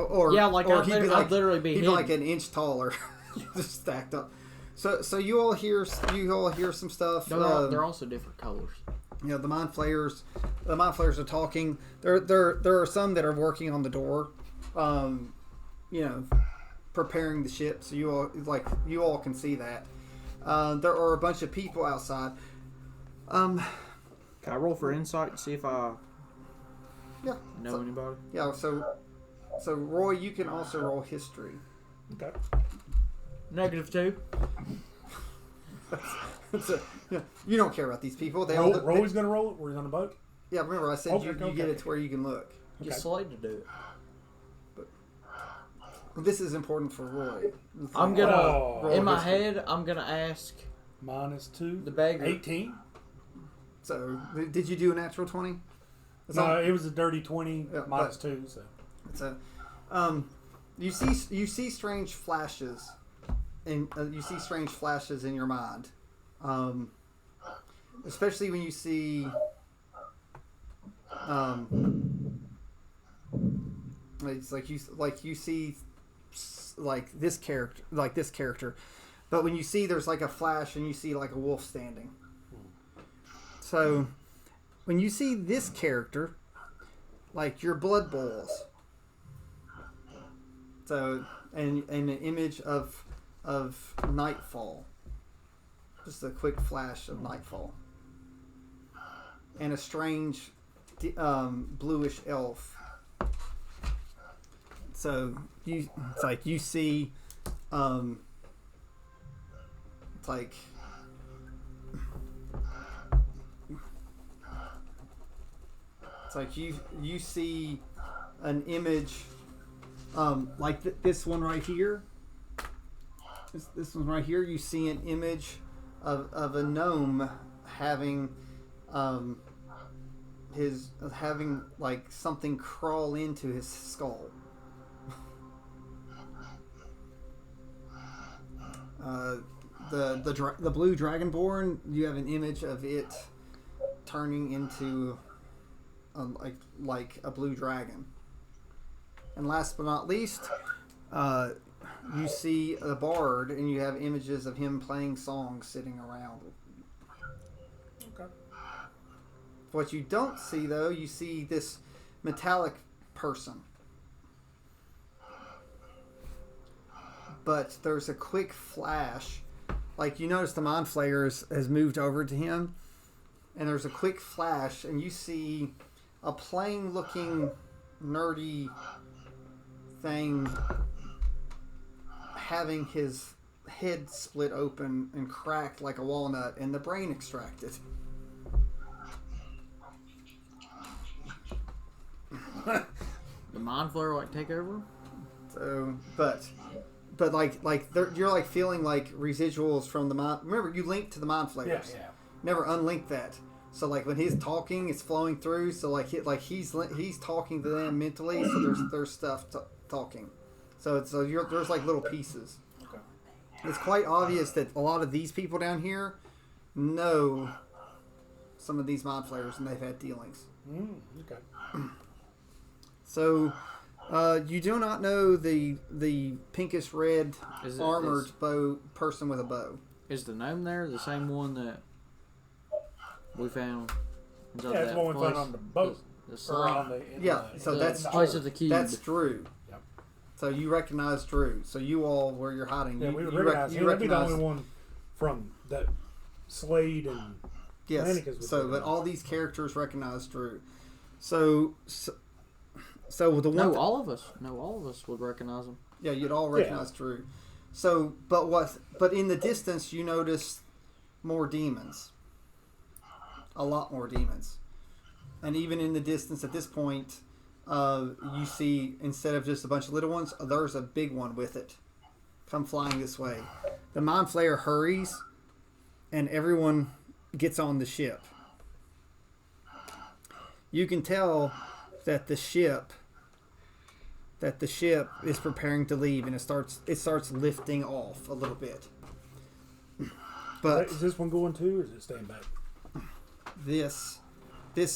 I'd, he'd be I'd literally be he'd be hidden. like an inch taller, just stacked up. So you all hear some stuff. They're also different colors. You know, the mind flayers are talking. There are some that are working on the door, you know, preparing the ship. So you all can see that. There are a bunch of people outside. Can I roll for insight and see if I Yeah. know anybody? Yeah. So Roy, you can also roll history. Okay. -2. Yeah, you don't care about these people. They all Roy's going to roll it? Or he's on the boat? yeah. Remember, I said Okay, you okay. get it to where you can look. Get Okay. Slade to do it. This is important for Roy. I'm gonna Oh. in my history. head. I'm gonna ask -2. the beggar. 18? So, did you do a natural 20? No, it was a dirty 20 Yeah, -2. So. So, you see strange flashes, and you see strange flashes in your mind, especially when you see, it's like you see this character, but when you see there's like a flash and you see like a wolf standing. So, when you see this character, like your blood boils. So, and an image of nightfall, just a quick flash of nightfall, and a strange bluish elf. So it's like you see, it's like. It's like you see an image, like this one right here. This one right here. You see an image of a gnome having having like something crawl into his skull. The blue dragonborn. You have an image of it turning into like a blue dragon. And last but not least, you see a bard, and you have images of him playing songs sitting around. Okay. What you don't see, though, you see this metallic person. But there's a quick flash. Like, you notice the Mind Flayer has moved over to him, and there's a quick flash, and you see a plain-looking, nerdy thing having his head split open and cracked like a walnut, and the brain extracted. The mind flare like take over. So, but you're like feeling like residuals from the mind. Remember, you linked to the mind flayers. Yeah. Never unlink that. So like when he's talking, it's flowing through. So he's talking to them mentally. So there's stuff talking. So there's like little pieces. Okay. It's quite obvious that a lot of these people down here know some of these mind flayers, and they've had dealings. Okay. So you do not know the pinkish red armored bow person with a bow. Is the gnome there the same one that we found? Yeah, it's the one we found on the boat. That's the place of the cube. That's Drew. Yep. So you recognize Drew. So you all where you're hiding. Yeah, you, we would you recognize him. He'd be the recognize. only one from that Slade and Yes. Mannicus. So, but all these characters recognize Drew. So the one. All of us would recognize him. Yeah, you'd all recognize Drew. So, but in the distance, you notice more demons. A lot more demons. And even in the distance at this point, you see, instead of just a bunch of little ones, there's a big one with it. Come flying this way. The Mind Flayer hurries, and everyone gets on the ship. You can tell that the ship is preparing to leave, and it starts lifting off a little bit. But is this one going too, or is it staying back? This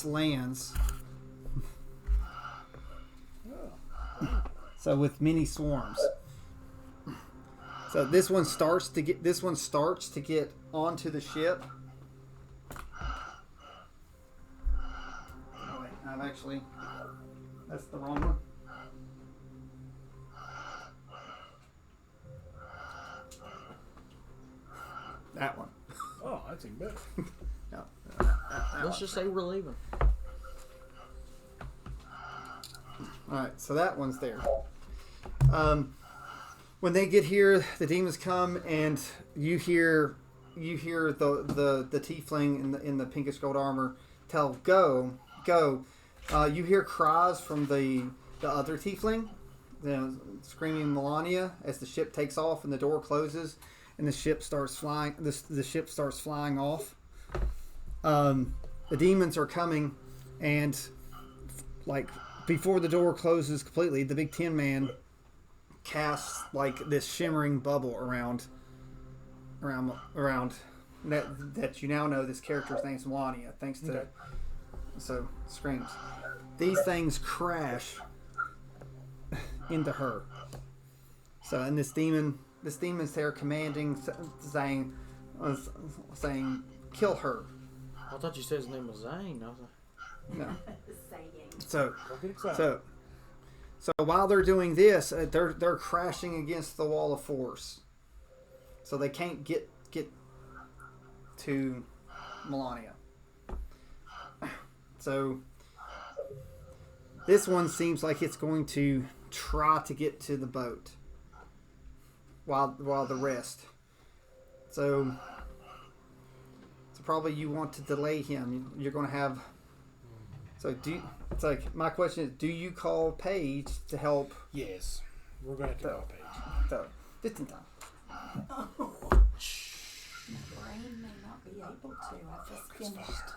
lands. So with many swarms. So this one starts to get onto the ship. Oh wait, that's the wrong one. That one. Oh, that's even better. No. Let's just say we're leaving. Alright, so that one's there. When they get here, the demons come, and you hear the tiefling in the pinkish gold armor tell go. You hear cries from the other tiefling, screaming Melania as the ship takes off and the door closes and the ship starts flying. The ship starts flying off. The demons are coming, and like before the door closes completely, the big Tin Man casts like this shimmering bubble around that you now know this character's name's Melania, thanks to so screams. These things crash into her. So and this demon's there commanding, saying kill her. I thought you said his name was Zane. I was like, No. Saying. So while they're doing this, they're crashing against the wall of force. So they can't get to Melania. So this one seems like it's going to try to get to the boat while the rest. So probably you want to delay him. You're going to have. So it's like my question is: do you call Paige to help? Yes, we're going to have to call Paige. So just in time. My brain may not be able to. I just finished